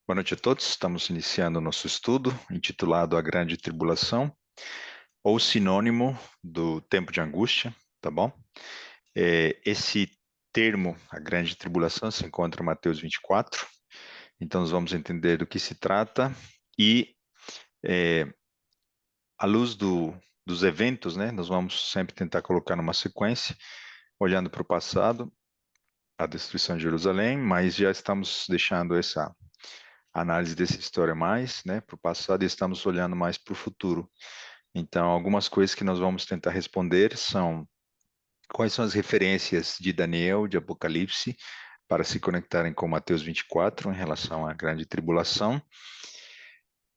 Boa noite a todos. Estamos iniciando o nosso estudo intitulado A Grande Tribulação, ou sinônimo do tempo de angústia, tá bom? Esse termo, a Grande Tribulação, se encontra em Mateus 24. Então, nós vamos entender do que se trata e, é, à luz dos eventos, né, nós vamos sempre tentar colocar numa sequência, olhando para o passado, a destruição de Jerusalém, mas já estamos deixando essa análise dessa história mais, né, para o passado e estamos olhando mais para o futuro. Então, algumas coisas que nós vamos tentar responder são: quais são as referências de Daniel, de Apocalipse, para se conectarem com Mateus 24 em relação à grande tribulação?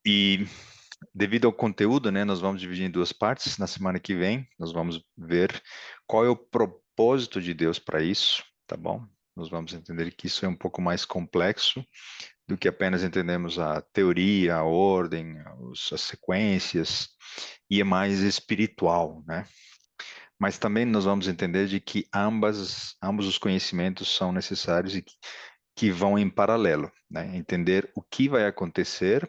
E devido ao conteúdo, né, nós vamos dividir em duas partes. Na semana que vem, nós vamos ver qual é o propósito de Deus para isso, tá bom? Nós vamos entender que isso é um pouco mais complexo do que apenas entendemos a teoria, a ordem, as sequências, e é mais espiritual, né? Mas também nós vamos entender de que ambos os conhecimentos são necessários e que vão em paralelo, né? Entender o que vai acontecer,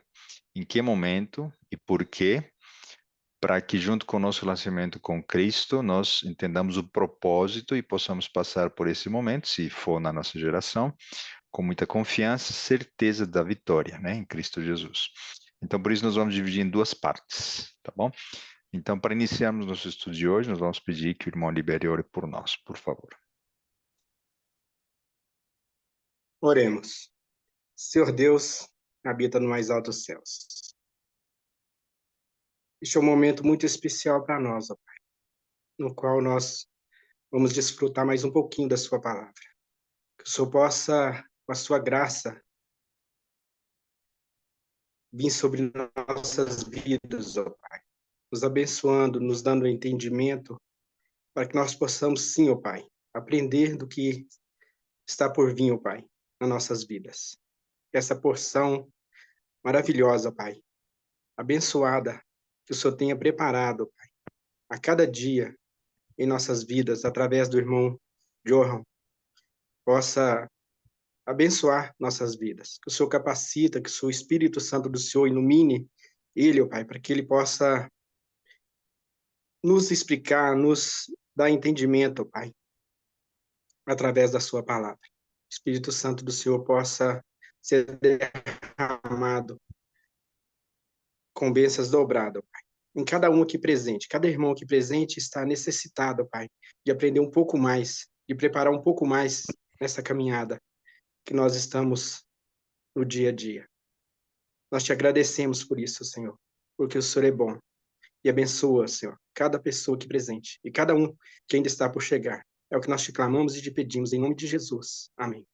em que momento e por quê, para que junto com o nosso relacionamento com Cristo, nós entendamos o propósito e possamos passar por esse momento, se for na nossa geração, com muita confiança, certeza da vitória, né, em Cristo Jesus. Então, por isso nós vamos dividir em duas partes, tá bom? Então, para iniciarmos nosso estudo de hoje, nós vamos pedir que o irmão Libério ore por nós, por favor. Oremos. Senhor Deus, habita no mais altos céus. Este é um momento muito especial para nós, ó Pai, no qual nós vamos desfrutar mais um pouquinho da Sua palavra. Que o Senhor possa, com a Sua graça, vir sobre nossas vidas, ó Pai, nos abençoando, nos dando entendimento, para que nós possamos, sim, ó Pai, aprender do que está por vir, ó Pai, nas nossas vidas. Essa porção maravilhosa, ó Pai, abençoada, que o Senhor tenha preparado a cada dia em nossas vidas, através do irmão Johan, possa abençoar nossas vidas. Que o Senhor capacita, que o seu Espírito Santo do Senhor ilumine ele, ó Pai, para que ele possa nos explicar, nos dar entendimento, ó Pai, através da sua palavra. O Espírito Santo do Senhor possa ser derramado com bênçãos dobradas, ó Pai. Em cada um aqui presente, cada irmão aqui presente está necessitado, Pai, de aprender um pouco mais, de preparar um pouco mais nessa caminhada que nós estamos no dia a dia. Nós te agradecemos por isso, Senhor, porque o Senhor é bom e abençoa, Senhor, cada pessoa aqui presente e cada um que ainda está por chegar. É o que nós te clamamos e te pedimos em nome de Jesus. Amém.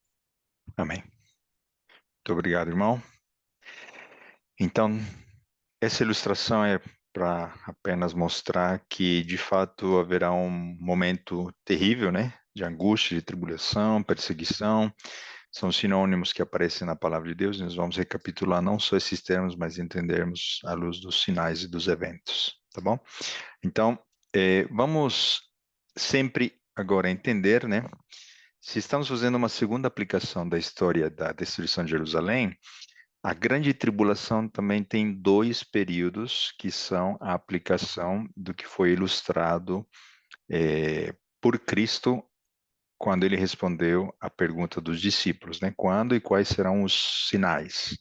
Amém. Muito obrigado, irmão. Então, essa ilustração é para apenas mostrar que, de fato, haverá um momento terrível, né? De angústia, de tribulação, perseguição. São sinônimos que aparecem na palavra de Deus. Nós vamos recapitular não só esses termos, mas entendermos à luz dos sinais e dos eventos, tá bom? Então, vamos sempre agora entender, né? Se estamos fazendo uma segunda aplicação da história da destruição de Jerusalém, a grande tribulação também tem dois períodos que são a aplicação do que foi ilustrado por Cristo quando ele respondeu à pergunta dos discípulos, né? Quando e quais serão os sinais?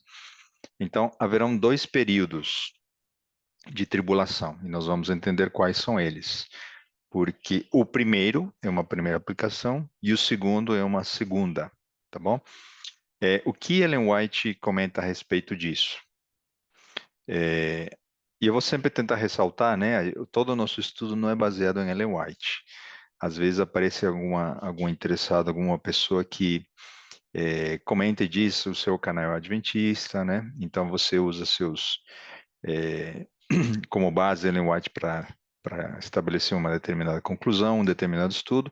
Então, haverão dois períodos de tribulação e nós vamos entender quais são eles. Porque o primeiro é uma primeira aplicação e o segundo é uma segunda, tá bom? O que Ellen White comenta a respeito disso? E eu vou sempre tentar ressaltar, né? Todo o nosso estudo não é baseado em Ellen White. Às vezes aparece algum interessado, alguma pessoa que comenta e diz o seu canal é adventista, né? Então você usa é, como base Ellen White para estabelecer uma determinada conclusão, um determinado estudo.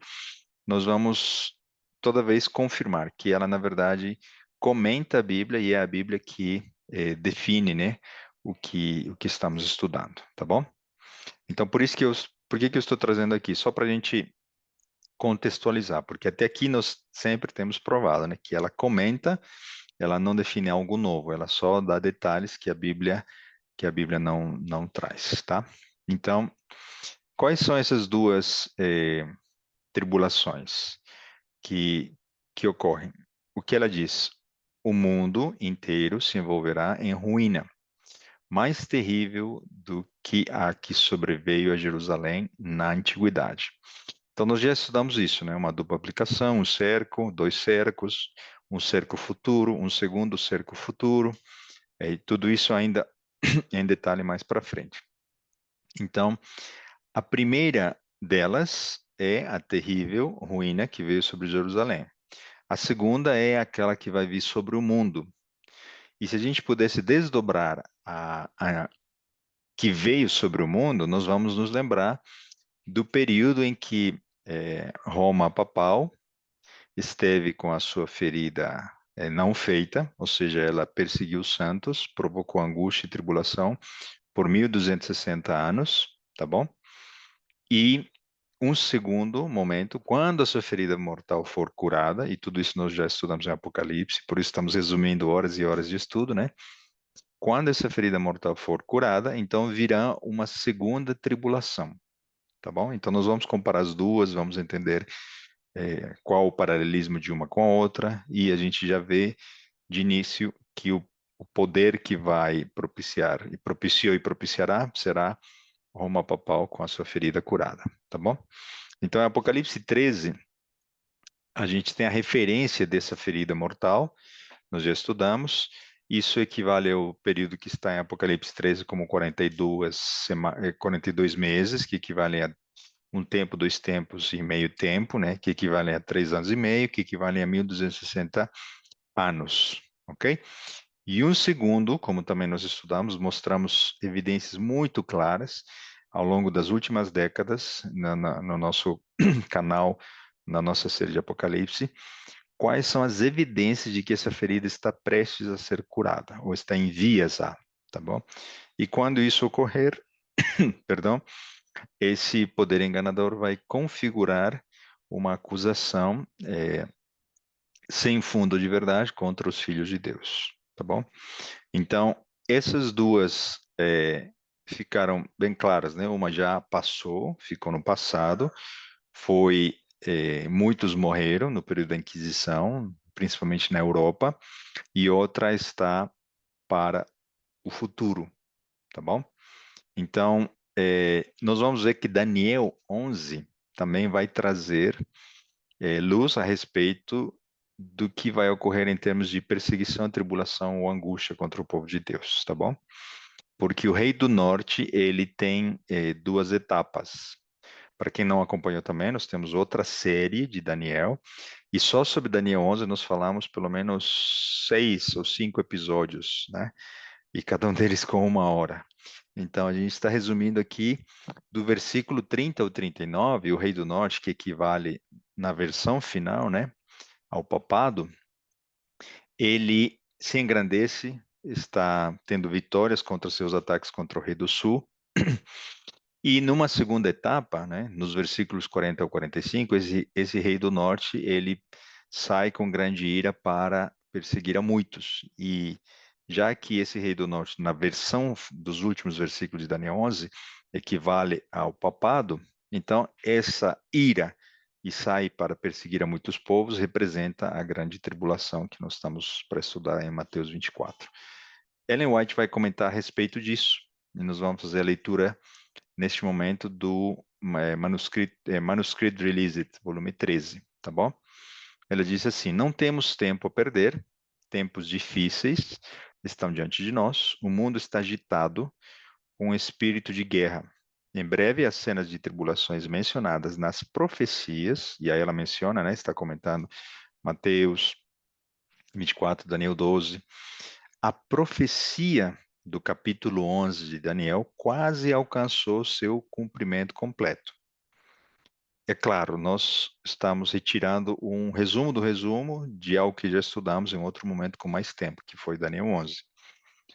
Nós vamos toda vez confirmar que ela, na verdade, comenta a Bíblia e é a Bíblia que define, né, o que estamos estudando, tá bom? Então, por que que eu estou trazendo aqui? Só para a gente contextualizar, porque até aqui nós sempre temos provado, né, que ela comenta ela não define algo novo, ela só dá detalhes que a Bíblia não traz, tá? Então, quais são essas duas tribulações que ocorrem? O que ela diz? O mundo inteiro se envolverá em ruína, mais terrível do que a que sobreveio a Jerusalém na antiguidade. Então, nós já estudamos isso, né? Uma dupla aplicação, um cerco, dois cercos, um cerco futuro, um segundo cerco futuro, e tudo isso ainda em detalhe mais para frente. Então, a primeira delas é a terrível ruína que veio sobre Jerusalém. A segunda é aquela que vai vir sobre o mundo. E se a gente pudesse desdobrar a que veio sobre o mundo, nós vamos nos lembrar do período em que Roma papal esteve com a sua ferida não feita, ou seja, ela perseguiu os santos, provocou angústia e tribulação por 1260 anos, tá bom? E um segundo momento, quando a sua ferida mortal for curada, e tudo isso nós já estudamos em Apocalipse, por isso estamos resumindo horas e horas de estudo, né? Quando essa ferida mortal for curada, então virá uma segunda tribulação, tá bom? Então nós vamos comparar as duas, vamos entender qual o paralelismo de uma com a outra, e a gente já vê de início que o poder que vai propiciar, e propiciou e propiciará, será Roma papal com a sua ferida curada, tá bom? Então, em Apocalipse 13, a gente tem a referência dessa ferida mortal, nós já estudamos. Isso equivale ao período que está em Apocalipse 13 como 42 meses, que equivale a um tempo, dois tempos e meio tempo, né? Que equivale a 3 anos e meio, que equivale a 1260 anos, ok? E um segundo, como também nós estudamos, mostramos evidências muito claras ao longo das últimas décadas no nosso canal, na nossa série de Apocalipse, quais são as evidências de que essa ferida está prestes a ser curada, ou está em vias a, tá bom? E quando isso ocorrer, perdão, esse poder enganador vai configurar uma acusação sem fundo de verdade contra os filhos de Deus, tá bom? Então, essas duas ficaram bem claras, né? Uma já passou, ficou no passado, foi muitos morreram no período da Inquisição, principalmente na Europa, e outra está para o futuro, tá bom? Então, nós vamos ver que Daniel 11 também vai trazer luz a respeito do que vai ocorrer em termos de perseguição, tribulação ou angústia contra o povo de Deus, tá bom? Porque o Rei do Norte, ele tem duas etapas. Para quem não acompanhou também, nós temos outra série de Daniel, e só sobre Daniel 11 nós falamos pelo menos 6 ou 5 episódios, né? E cada um deles com 1 hora. Então, a gente está resumindo aqui do versículo 30 ao 39, o Rei do Norte, que equivale na versão final, né, ao papado, ele se engrandece, está tendo vitórias contra seus ataques contra o Rei do Sul, e numa segunda etapa, né, nos versículos 40 ao 45, esse Rei do Norte, ele sai com grande ira para perseguir a muitos, e já que esse Rei do Norte, na versão dos últimos versículos de Daniel 11, equivale ao papado, então essa ira e sai para perseguir a muitos povos representa a grande tribulação que nós estamos para estudar em Mateus 24. Ellen White vai comentar a respeito disso, e nós vamos fazer a leitura neste momento do Manuscript Released, volume 13, tá bom? Ela diz assim: não temos tempo a perder, tempos difíceis estão diante de nós, o mundo está agitado com um espírito de guerra. Em breve, as cenas de tribulações mencionadas nas profecias, e aí ela menciona, né, está comentando Mateus 24, Daniel 12, a profecia do capítulo 11 de Daniel quase alcançou seu cumprimento completo. É claro, nós estamos retirando um resumo do resumo de algo que já estudamos em outro momento com mais tempo, que foi Daniel 11.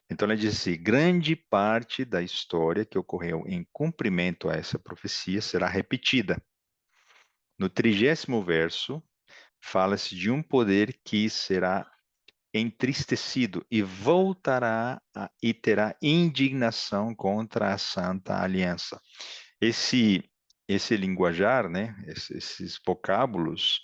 Então, ele diz assim: grande parte da história que ocorreu em cumprimento a essa profecia será repetida. No 30º verso, fala-se de um poder que será entristecido e voltará e terá indignação contra a Santa Aliança. Esse, esse linguajar, né, esses vocábulos,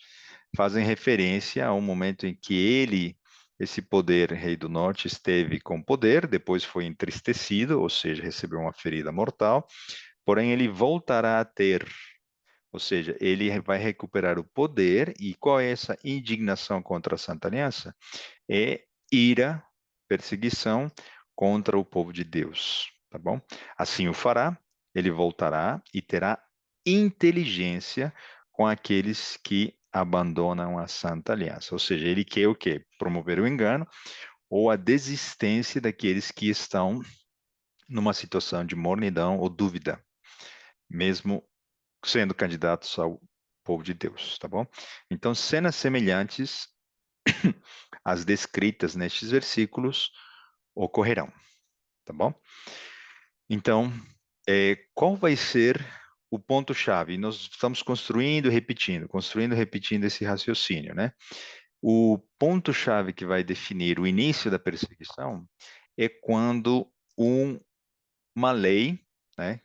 fazem referência ao momento em que ele, esse poder, rei do norte, esteve com poder, depois foi entristecido, ou seja, recebeu uma ferida mortal, porém ele voltará a ter, ou seja, ele vai recuperar o poder. E qual é essa indignação contra a Santa Aliança? É ira, perseguição contra o povo de Deus, tá bom? Assim o fará, ele voltará e terá inteligência com aqueles que abandonam a Santa Aliança. Ou seja, ele quer o quê? Promover o engano ou a desistência daqueles que estão numa situação de mornidão ou dúvida, mesmo sendo candidatos ao povo de Deus, tá bom? Então, cenas semelhantes às descritas nestes versículos ocorrerão, tá bom? Então, qual vai ser o ponto-chave? Nós estamos construindo e repetindo esse raciocínio, né? O ponto-chave que vai definir o início da perseguição é quando uma lei, né,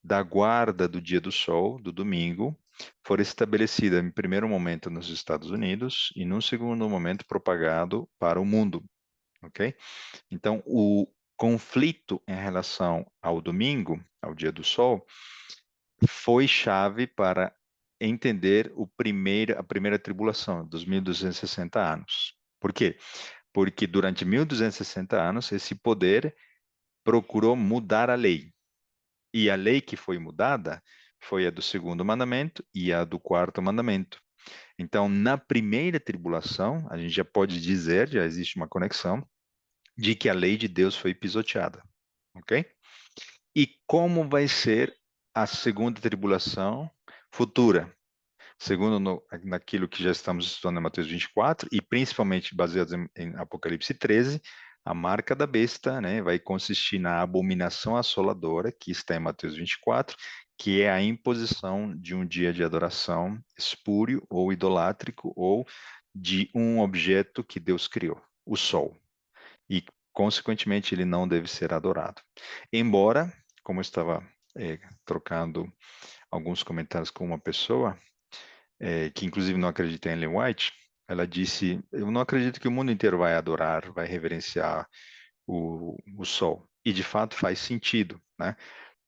da guarda do dia do sol, do domingo, for estabelecida em primeiro momento nos Estados Unidos e num segundo momento propagado para o mundo, ok? Então, o conflito em relação ao domingo, ao dia do sol, foi chave para entender a primeira tribulação dos 1260 anos. Por quê? Porque durante 1260 anos esse poder procurou mudar a lei. E a lei que foi mudada foi a do segundo mandamento e a do quarto mandamento. Então, na primeira tribulação, a gente já pode dizer, já existe uma conexão, de que a lei de Deus foi pisoteada, ok? E como vai ser a segunda tribulação futura? Segundo naquilo que já estamos estudando em Mateus 24, e principalmente baseados em Apocalipse 13, a marca da besta, né, vai consistir na abominação assoladora, que está em Mateus 24, que é a imposição de um dia de adoração espúrio ou idolátrico, ou de um objeto que Deus criou, o sol. E, consequentemente, ele não deve ser adorado. Embora, como eu estava trocando alguns comentários com uma pessoa, que inclusive não acredita em Ellen White, ela disse: Eu não acredito que o mundo inteiro vai adorar, vai reverenciar o sol. E de fato faz sentido, né?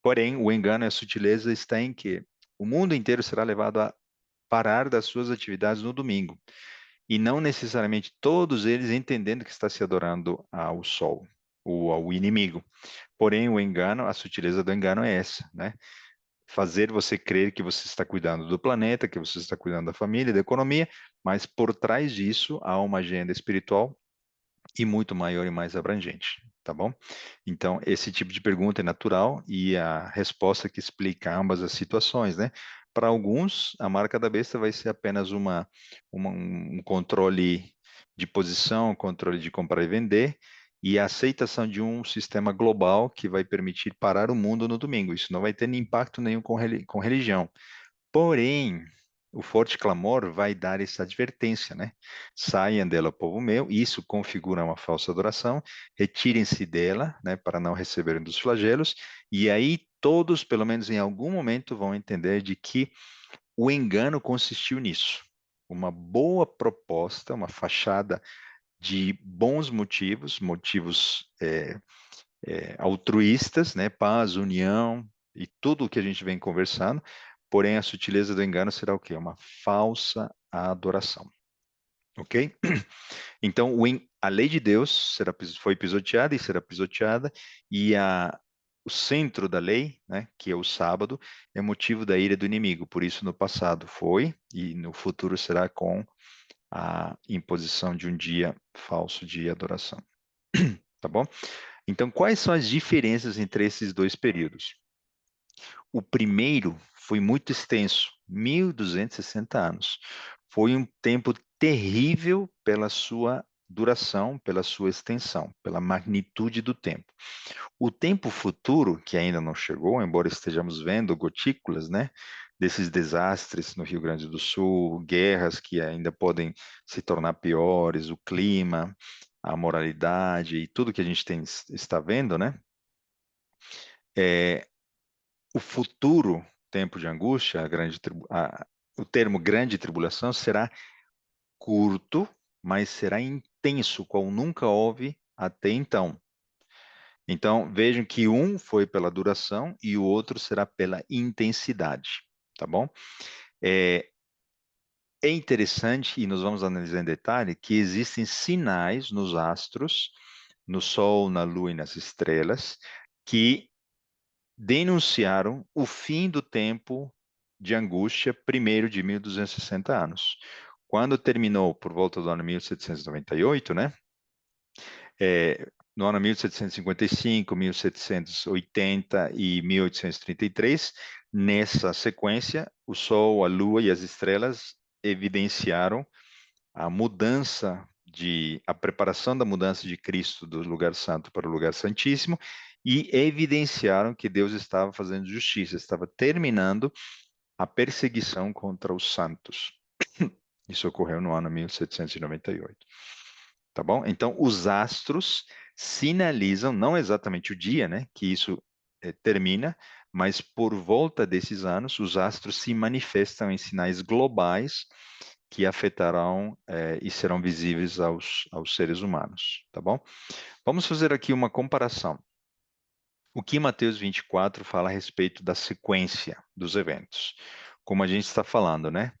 Porém, o engano e a sutileza está em que o mundo inteiro será levado a parar das suas atividades no domingo. E não necessariamente todos eles entendendo que está se adorando ao sol ou ao inimigo. Porém, o engano, a sutileza do engano é essa, né? Fazer você crer que você está cuidando do planeta, que você está cuidando da família, da economia, mas por trás disso há uma agenda espiritual e muito maior e mais abrangente, tá bom? Então, esse tipo de pergunta é natural e a resposta que explica ambas as situações, né? Para alguns, a marca da besta vai ser apenas um controle de posição, controle de comprar e vender, e a aceitação de um sistema global que vai permitir parar o mundo no domingo. Isso não vai ter impacto nenhum com religião. Porém, o forte clamor vai dar essa advertência, né? Saiam dela, povo meu, isso configura uma falsa adoração, retirem-se dela, né, para não receberem dos flagelos, e aí todos, pelo menos em algum momento, vão entender de que o engano consistiu nisso. Uma boa proposta, uma fachada de bons motivos, motivos altruístas, né, paz, união e tudo o que a gente vem conversando, porém a sutileza do engano será o quê? Uma falsa adoração, ok? Então a lei de Deus foi pisoteada e será pisoteada, e o centro da lei, né, que é o sábado, é motivo da ira do inimigo. Por isso no passado foi e no futuro será com a imposição de um dia falso de adoração. Tá bom? Então, quais são as diferenças entre esses dois períodos? O primeiro foi muito extenso, 1260 anos. Foi um tempo terrível pela sua duração, pela sua extensão, pela magnitude do tempo. O tempo futuro, que ainda não chegou, embora estejamos vendo gotículas, né, desses desastres no Rio Grande do Sul, guerras que ainda podem se tornar piores, o clima, a moralidade e tudo que a gente está vendo, né? O futuro tempo de angústia, o termo grande tribulação será curto, mas será intenso, qual nunca houve até então. Então, vejam que um foi pela duração e o outro será pela intensidade, tá bom? É, é interessante, e nós vamos analisar em detalhe, que existem sinais nos astros, no Sol, na Lua e nas estrelas, que denunciaram o fim do tempo de angústia, primeiro de 1260 anos. Quando terminou por volta do ano 1798, né? No ano 1755, 1780 e 1833, nessa sequência, o Sol, a Lua e as estrelas evidenciaram a preparação da mudança de Cristo do lugar santo para o lugar santíssimo e evidenciaram que Deus estava fazendo justiça, estava terminando a perseguição contra os santos. Isso ocorreu no ano 1798. Tá bom? Então, os astros sinalizam, não exatamente o dia, né, que isso termina, mas por volta desses anos, os astros se manifestam em sinais globais que afetarão e serão visíveis aos seres humanos, tá bom? Vamos fazer aqui uma comparação. O que Mateus 24 fala a respeito da sequência dos eventos? Como a gente está falando, né?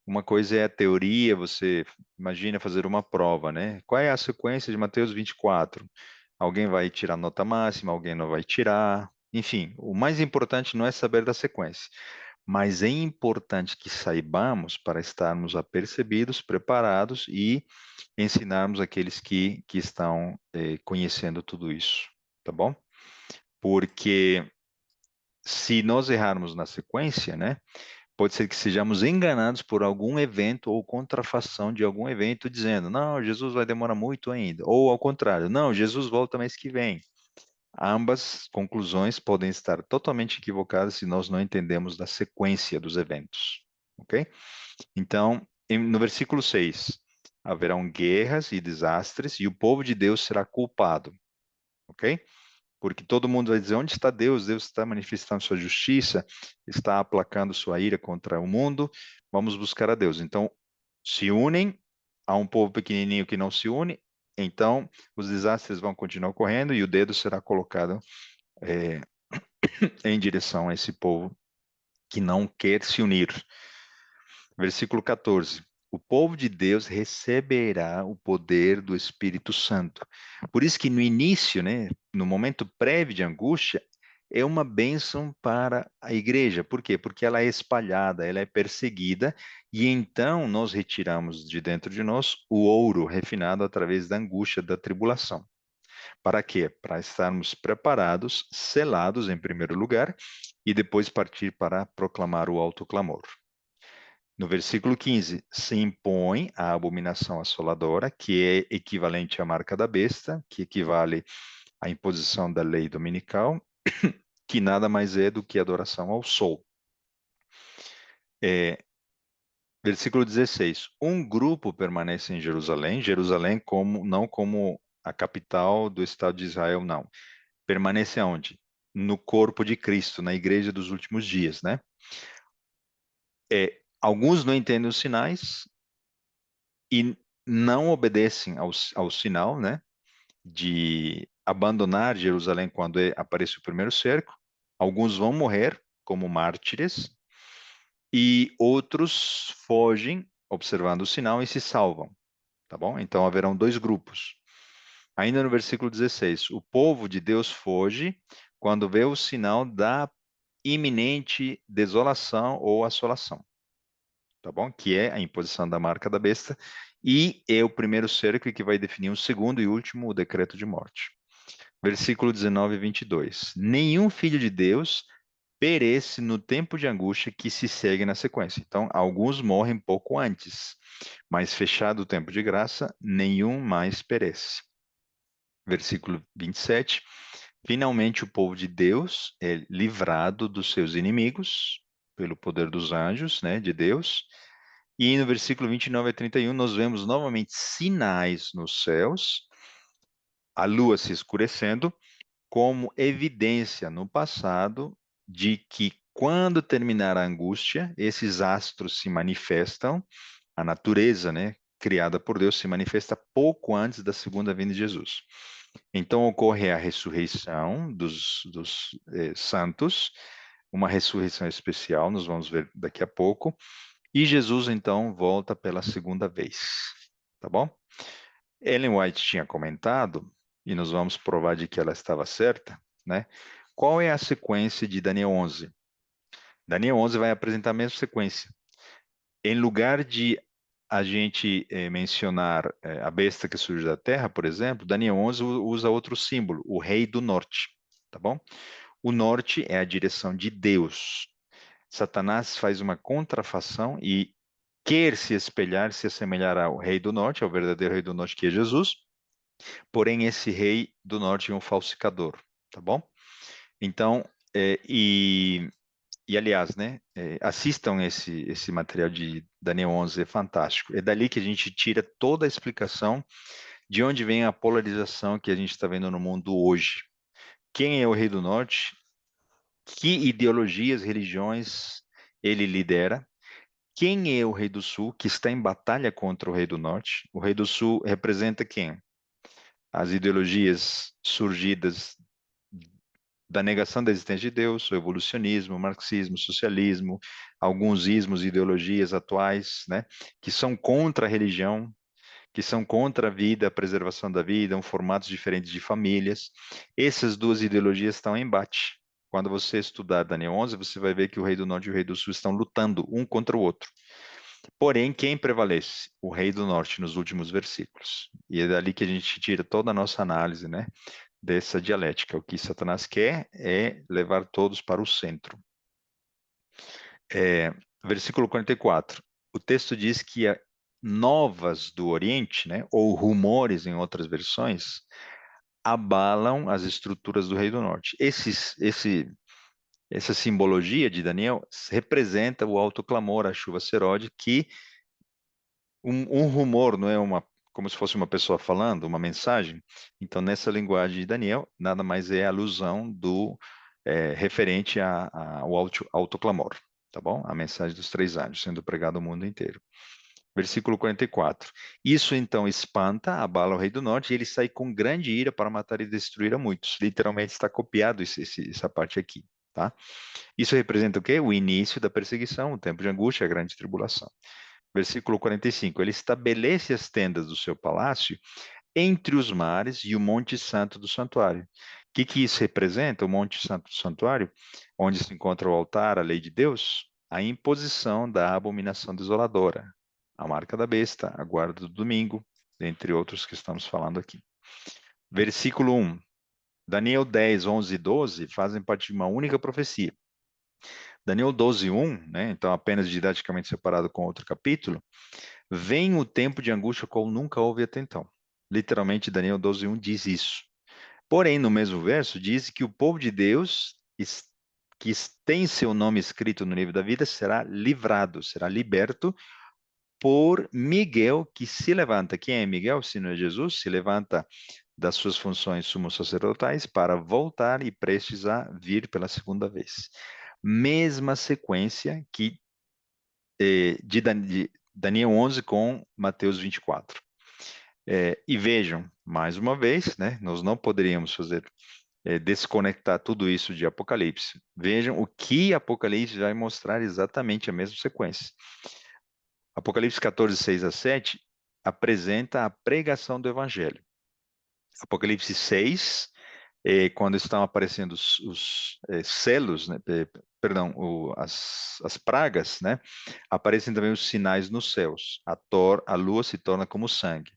Uma coisa é a teoria, você imagina fazer uma prova, né? Qual é a sequência de Mateus 24? Alguém vai tirar nota máxima, alguém não vai tirar. Enfim, o mais importante não é saber da sequência, mas é importante que saibamos para estarmos apercebidos, preparados e ensinarmos aqueles que estão conhecendo tudo isso, tá bom? Porque se nós errarmos na sequência, né? Pode ser que sejamos enganados por algum evento ou contrafação de algum evento, dizendo, não, Jesus vai demorar muito ainda. Ou ao contrário, não, Jesus volta mês que vem. Ambas conclusões podem estar totalmente equivocadas se nós não entendemos da sequência dos eventos. Ok? Então, no versículo 6, haverão guerras e desastres e o povo de Deus será culpado. Ok? Porque todo mundo vai dizer: onde está Deus? Deus está manifestando sua justiça, está aplacando sua ira contra o mundo. Vamos buscar a Deus. Então, se unem a um povo pequenininho que não se une, então os desastres vão continuar ocorrendo e o dedo será colocado é, em direção a esse povo que não quer se unir. Versículo 14. O povo de Deus receberá o poder do Espírito Santo. Por isso que no início, né, no momento prévio de angústia, é uma bênção para a igreja. Por quê? Porque ela é espalhada, ela é perseguida, e então nós retiramos de dentro de nós o ouro refinado através da angústia, da tribulação. Para quê? Para estarmos preparados, selados em primeiro lugar, e depois partir para proclamar o alto clamor. No versículo 15, se impõe a abominação assoladora, que é equivalente à marca da besta, que equivale à imposição da lei dominical, que nada mais é do que adoração ao sol. Versículo 16, um grupo permanece em Jerusalém, Jerusalém não como a capital do Estado de Israel, não. Permanece aonde? No corpo de Cristo, na igreja dos últimos dias, né? Alguns não entendem os sinais, e não obedecem ao sinal, né, de abandonar Jerusalém quando aparece o primeiro cerco. Alguns vão morrer como mártires e outros fogem observando o sinal e se salvam, tá bom? Então haverão dois grupos. Ainda no versículo 16, o povo de Deus foge quando vê o sinal da iminente desolação ou assolação, tá bom? Que é a imposição da marca da besta, e é o primeiro cerco que vai definir o segundo e último, o decreto de morte. Versículo 19 e 22. Nenhum filho de Deus perece no tempo de angústia que se segue na sequência. Então, alguns morrem pouco antes, mas fechado o tempo de graça, nenhum mais perece. Versículo 27. Finalmente, o povo de Deus é livrado dos seus inimigos pelo poder dos anjos, né, de Deus. E no versículo 29 a 31, nós vemos novamente sinais nos céus a lua se escurecendo, como evidência no passado de que quando terminar a angústia, esses astros se manifestam, a natureza, né, criada por Deus se manifesta pouco antes da segunda vinda de Jesus. Então ocorre a ressurreição dos santos, uma ressurreição especial, nós vamos ver daqui a pouco, e Jesus então volta pela segunda vez, tá bom? Ellen White tinha comentado, e nós vamos provar de que ela estava certa, né? Qual é a sequência de Daniel 11? Daniel 11 vai apresentar a mesma sequência. Em lugar de a gente mencionar a besta que surge da terra, por exemplo, Daniel 11 usa outro símbolo, o rei do norte, tá bom? O norte é a direção de Deus. Satanás faz uma contrafação e quer se espelhar, se assemelhar ao rei do norte, ao verdadeiro rei do norte que é Jesus, porém esse rei do norte é um falsificador, tá bom? Então, aliás, né, assistam esse material de Daniel 11, é fantástico. É dali que a gente tira toda a explicação de onde vem a polarização que a gente está vendo no mundo hoje. Quem é o rei do norte? Que ideologias, religiões ele lidera? Quem é o rei do sul que está em batalha contra o rei do norte? O rei do sul representa quem? As ideologias surgidas da negação da existência de Deus, o evolucionismo, o marxismo, o socialismo, alguns ismos e ideologias atuais, né, que são contra a religião, que são contra a vida, a preservação da vida, um formatos diferentes de famílias. Essas duas ideologias estão em embate. Quando você estudar Daniel 11, você vai ver que o rei do norte e o rei do sul estão lutando um contra o outro. Porém, quem prevalece? O rei do norte nos últimos versículos. E é dali que a gente tira toda a nossa análise, né, dessa dialética. O que Satanás quer é levar todos para o centro. Versículo 44. O texto diz que novas do Oriente, né, ou rumores em outras versões, abalam as estruturas do Rei do Norte. Essa simbologia de Daniel representa o alto clamor, a chuva serode, que um rumor não é como se fosse uma pessoa falando, uma mensagem. Então, nessa linguagem de Daniel, nada mais é alusão referente ao alto clamor, tá bom? A mensagem dos 3 anos sendo pregada ao mundo inteiro. Versículo 44. Isso então espanta, abala o rei do norte, e ele sai com grande ira para matar e destruir a muitos. Literalmente está copiado essa parte aqui, tá? Isso representa o quê? O início da perseguição, o tempo de angústia, a grande tribulação. Versículo 45. Ele estabelece as tendas do seu palácio entre os mares e o Monte Santo do Santuário. O que isso representa? O Monte Santo do Santuário, onde se encontra o altar, a lei de Deus, a imposição da abominação desoladora, a marca da besta, a guarda do domingo, entre outros que estamos falando aqui. Versículo 1. Daniel 10, 11 e 12 fazem parte de uma única profecia. Daniel 12, 1, né, então apenas didaticamente separado com outro capítulo, vem o tempo de angústia qual nunca houve até então. Literalmente, Daniel 12, 1 diz isso. Porém, no mesmo verso, diz que o povo de Deus, que tem seu nome escrito no livro da vida, será livrado, será liberto por Miguel, que se levanta. Quem é Miguel, se não é Jesus? Se levanta das suas funções sumos sacerdotais para voltar e prestes a vir pela segunda vez. Mesma sequência que de Daniel 11 com Mateus 24. E vejam, mais uma vez, né, nós não poderíamos desconectar tudo isso de Apocalipse. Vejam o que Apocalipse vai mostrar exatamente a mesma sequência. Apocalipse 14, 6 a 7 apresenta a pregação do Evangelho. Apocalipse 6, quando estão aparecendo os selos, né, perdão, as pragas, né, aparecem também os sinais nos céus. A lua se torna como sangue.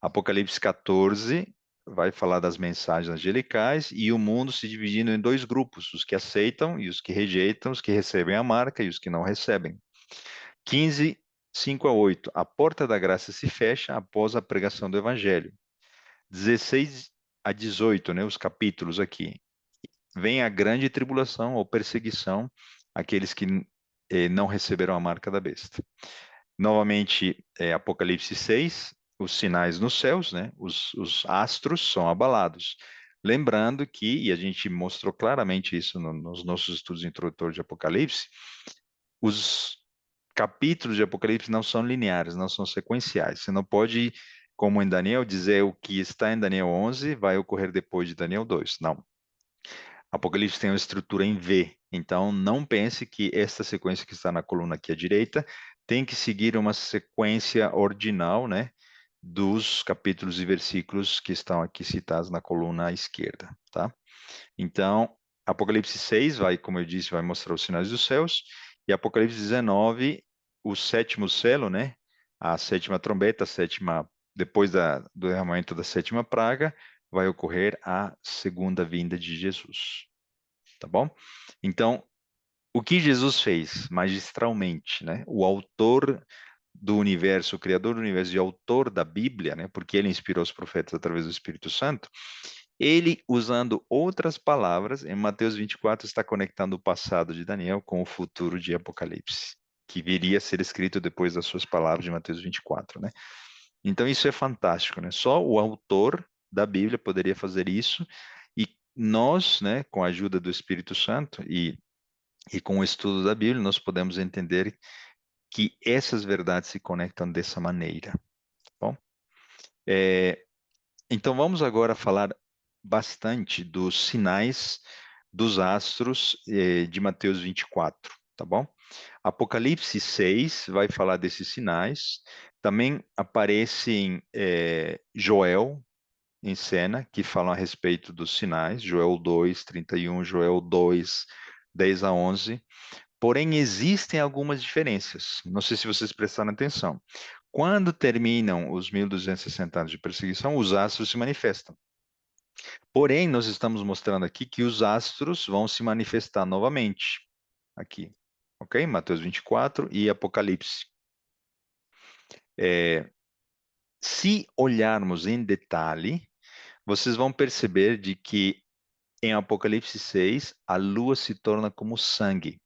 Apocalipse 14 vai falar das mensagens angelicais e o mundo se dividindo em 2 grupos, os que aceitam e os que rejeitam, os que recebem a marca e os que não recebem. 15, 5 a 8, a porta da graça se fecha após a pregação do evangelho. 16 a 18, né, os capítulos aqui. Vem a grande tribulação ou perseguição, aqueles que não receberam a marca da besta. Novamente, Apocalipse 6, os sinais nos céus, né? Os astros são abalados. Lembrando que, e a gente mostrou claramente isso nos nossos estudos introdutórios de Apocalipse, os capítulos de Apocalipse não são lineares, não são sequenciais. Você não pode, como em Daniel, dizer o que está em Daniel 11 vai ocorrer depois de Daniel 2. Não. Apocalipse tem uma estrutura em V, então não pense que esta sequência que está na coluna aqui à direita tem que seguir uma sequência ordinal, né, dos capítulos e versículos que estão aqui citados na coluna à esquerda, tá? Então, Apocalipse 6 vai, como eu disse, vai mostrar os sinais dos céus, e Apocalipse 19, o sétimo selo, né, a sétima trombeta, a sétima, depois do derramamento da sétima praga, vai ocorrer a segunda vinda de Jesus, tá bom? Então, o que Jesus fez magistralmente, né? O autor do universo, o criador do universo e autor da Bíblia, né? Porque ele inspirou os profetas através do Espírito Santo. Ele, usando outras palavras, em Mateus 24, está conectando o passado de Daniel com o futuro de Apocalipse, que viria a ser escrito depois das suas palavras de Mateus 24, né? Então isso é fantástico, né? Só o autor da Bíblia poderia fazer isso e nós, né, com a ajuda do Espírito Santo e com o estudo da Bíblia, nós podemos entender que essas verdades se conectam dessa maneira, tá bom? É, então vamos agora falar bastante dos sinais dos astros de Mateus 24, tá bom? Apocalipse 6 vai falar desses sinais. Também aparece em Joel em cena, que falam a respeito dos sinais, Joel 2, 31, Joel 2, 10 a 11. Porém, existem algumas diferenças. Não sei se vocês prestaram atenção. Quando terminam os 1260 anos de perseguição, os astros se manifestam. Porém, nós estamos mostrando aqui que os astros vão se manifestar novamente. Aqui, ok? Mateus 24 e Apocalipse. Se olharmos em detalhe, vocês vão perceber de que em Apocalipse 6, a lua se torna como sangue.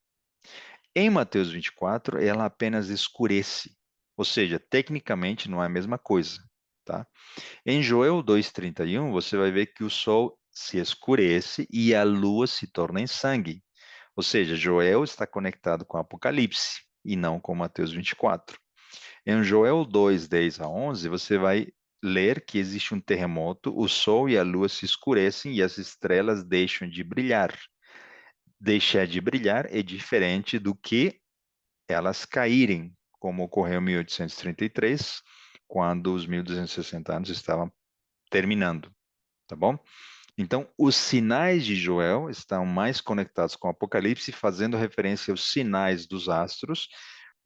Em Mateus 24, ela apenas escurece. Ou seja, tecnicamente não é a mesma coisa, tá? Em Joel 2:31, você vai ver que o sol se escurece e a lua se torna em sangue. Ou seja, Joel está conectado com Apocalipse e não com Mateus 24. Em Joel 2, 10 a 11, você vai ler que existe um terremoto, o sol e a lua se escurecem e as estrelas deixam de brilhar. Deixar de brilhar é diferente do que elas caírem, como ocorreu em 1833, quando os 1260 anos estavam terminando, tá bom? Então, os sinais de Joel estão mais conectados com o Apocalipse, fazendo referência aos sinais dos astros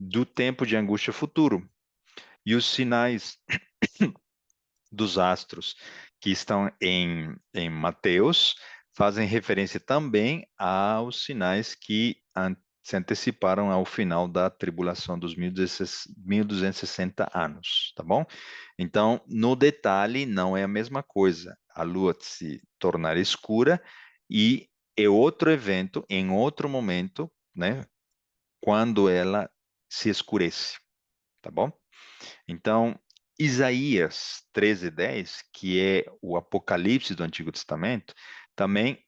do tempo de angústia futuro. E os sinais dos astros que estão em Mateus fazem referência também aos sinais que se anteciparam ao final da tribulação dos 1260 anos, tá bom? Então, no detalhe, não é a mesma coisa. A lua se tornar escura e é outro evento em outro momento, né? Quando ela se escurece, tá bom? Então, Isaías 13:10, que é o Apocalipse do Antigo Testamento, também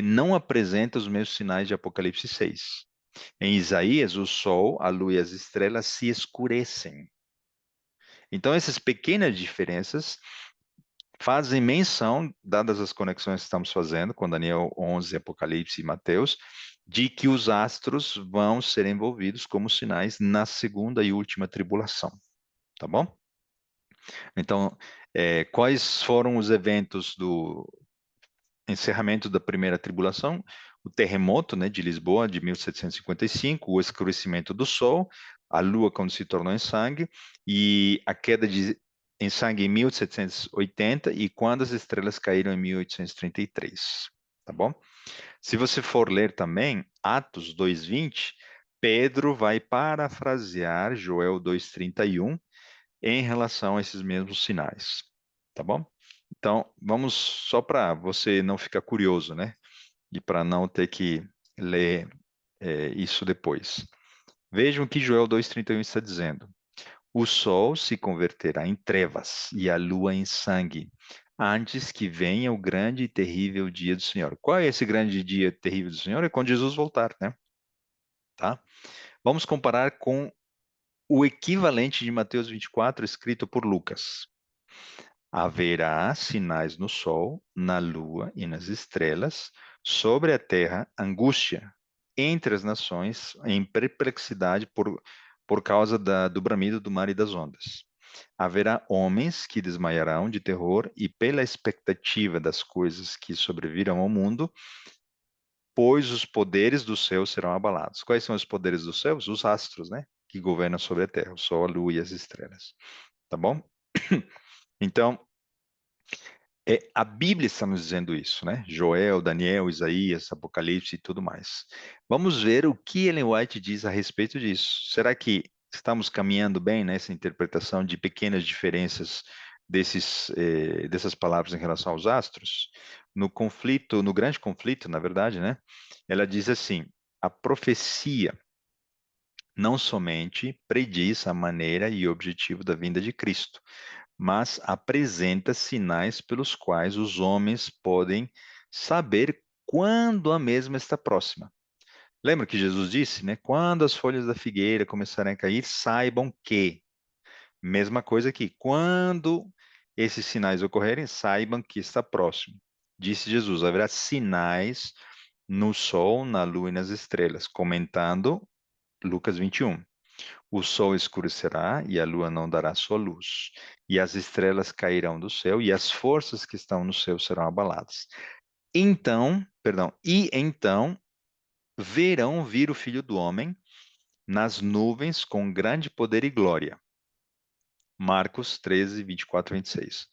não apresenta os mesmos sinais de Apocalipse 6. Em Isaías, o sol, a lua e as estrelas se escurecem. Então, essas pequenas diferenças fazem menção, dadas as conexões que estamos fazendo com Daniel 11, Apocalipse e Mateus, de que os astros vão ser envolvidos como sinais na segunda e última tribulação. Tá bom? Então, quais foram os eventos do encerramento da primeira tribulação? O terremoto, né, de Lisboa, de 1755, o escurecimento do Sol, a Lua quando se tornou em sangue, e a queda em sangue em 1780, e quando as estrelas caíram em 1833. Tá bom? Se você for ler também Atos 2:20, Pedro vai parafrasear Joel 2:31 em relação a esses mesmos sinais, tá bom? Então, vamos só para você não ficar curioso, né? E para não ter que ler isso depois. Vejam o que Joel 2:31 está dizendo. O sol se converterá em trevas e a lua em sangue, antes que venha o grande e terrível dia do Senhor. Qual é esse grande dia terrível do Senhor? É quando Jesus voltar, né? Tá? Vamos comparar com o equivalente de Mateus 24, escrito por Lucas. Haverá sinais no sol, na lua e nas estrelas, sobre a terra angústia, entre as nações em perplexidade por causa do bramido do mar e das ondas. Haverá homens que desmaiarão de terror e pela expectativa das coisas que sobrevirão ao mundo, pois os poderes do céu serão abalados. Quais são os poderes dos céus? Os astros, né? Que governam sobre a terra, o sol, a lua e as estrelas. Tá bom? Então, a Bíblia está nos dizendo isso, né? Joel, Daniel, Isaías, Apocalipse e tudo mais. Vamos ver o que Ellen White diz a respeito disso. Será que estamos caminhando bem nessa interpretação de pequenas diferenças dessas palavras em relação aos astros? No conflito, no grande conflito, na verdade, né? Ela diz assim: a profecia não somente prediz a maneira e objetivo da vinda de Cristo, mas apresenta sinais pelos quais os homens podem saber quando a mesma está próxima. Lembra que Jesus disse, né? Quando as folhas da figueira começarem a cair, saibam que. Mesma coisa aqui. Quando esses sinais ocorrerem, saibam que está próximo. Disse Jesus: haverá sinais no sol, na lua e nas estrelas, comentando Lucas 21. O sol escurecerá e a lua não dará sua luz, e as estrelas cairão do céu e as forças que estão no céu serão abaladas. E então verão vir o Filho do Homem nas nuvens com grande poder e glória. Marcos 13, 24 e 26.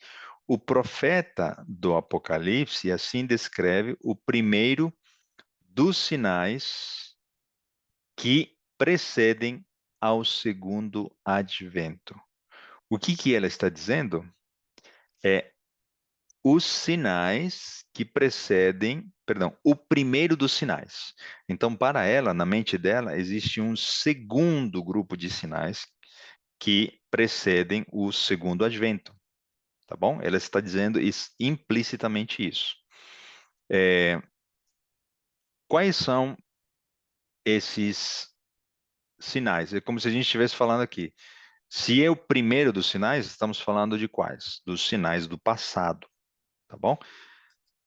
O profeta do Apocalipse assim descreve o primeiro dos sinais que precedem ao segundo advento. O que que ela está dizendo? É os sinais que precedem, perdão, o primeiro dos sinais. Então, para ela, na mente dela, existe um segundo grupo de sinais que precedem o segundo advento, tá bom? Ela está dizendo implicitamente isso. Quais são esses sinais? É como se a gente estivesse falando aqui. Se é o primeiro dos sinais, estamos falando de quais? Dos sinais do passado, tá bom?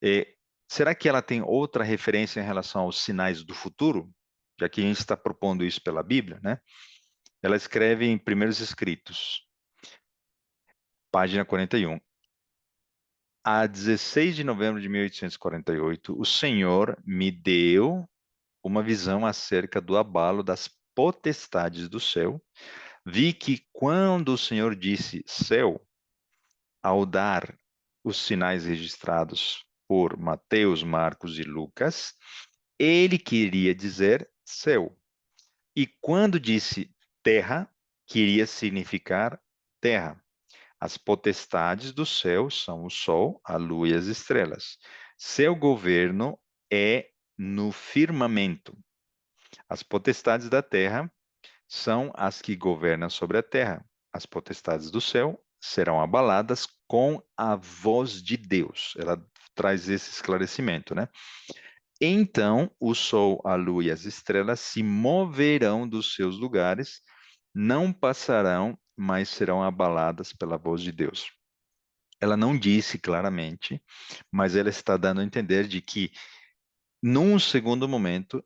É, será que ela tem outra referência em relação aos sinais do futuro? Já que a gente está propondo isso pela Bíblia, né? Ela escreve em Primeiros Escritos, página 41. A 16 de novembro de 1848, o Senhor me deu uma visão acerca do abalo das potestades do céu. Vi que quando o Senhor disse céu, ao dar os sinais registrados por Mateus, Marcos e Lucas, ele queria dizer céu. E quando disse terra, queria significar terra. As potestades do céu são o sol, a lua e as estrelas. Seu governo é no firmamento. As potestades da terra são as que governam sobre a terra. As potestades do céu serão abaladas com a voz de Deus. Ela traz esse esclarecimento, né? Então o sol, a lua e as estrelas se moverão dos seus lugares, não passarão, mas serão abaladas pela voz de Deus. Ela não disse claramente, mas ela está dando a entender de que, num segundo momento,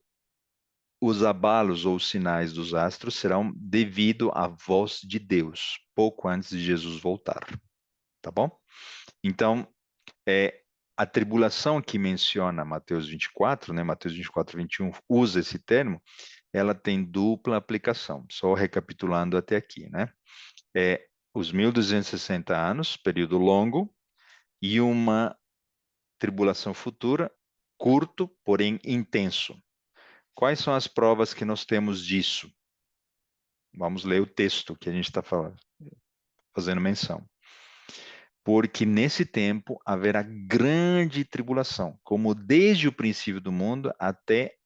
os abalos ou sinais dos astros serão devido à voz de Deus, pouco antes de Jesus voltar, tá bom? Então, a tribulação que menciona Mateus 24, né, Mateus 24, 21, usa esse termo, ela tem dupla aplicação, só recapitulando até aqui, né? Os 1260 anos, período longo, e uma tribulação futura, curto, porém intenso. Quais são as provas que nós temos disso? Vamos ler o texto que a gente está fazendo menção. Porque nesse tempo haverá grande tribulação, como desde o princípio do mundo até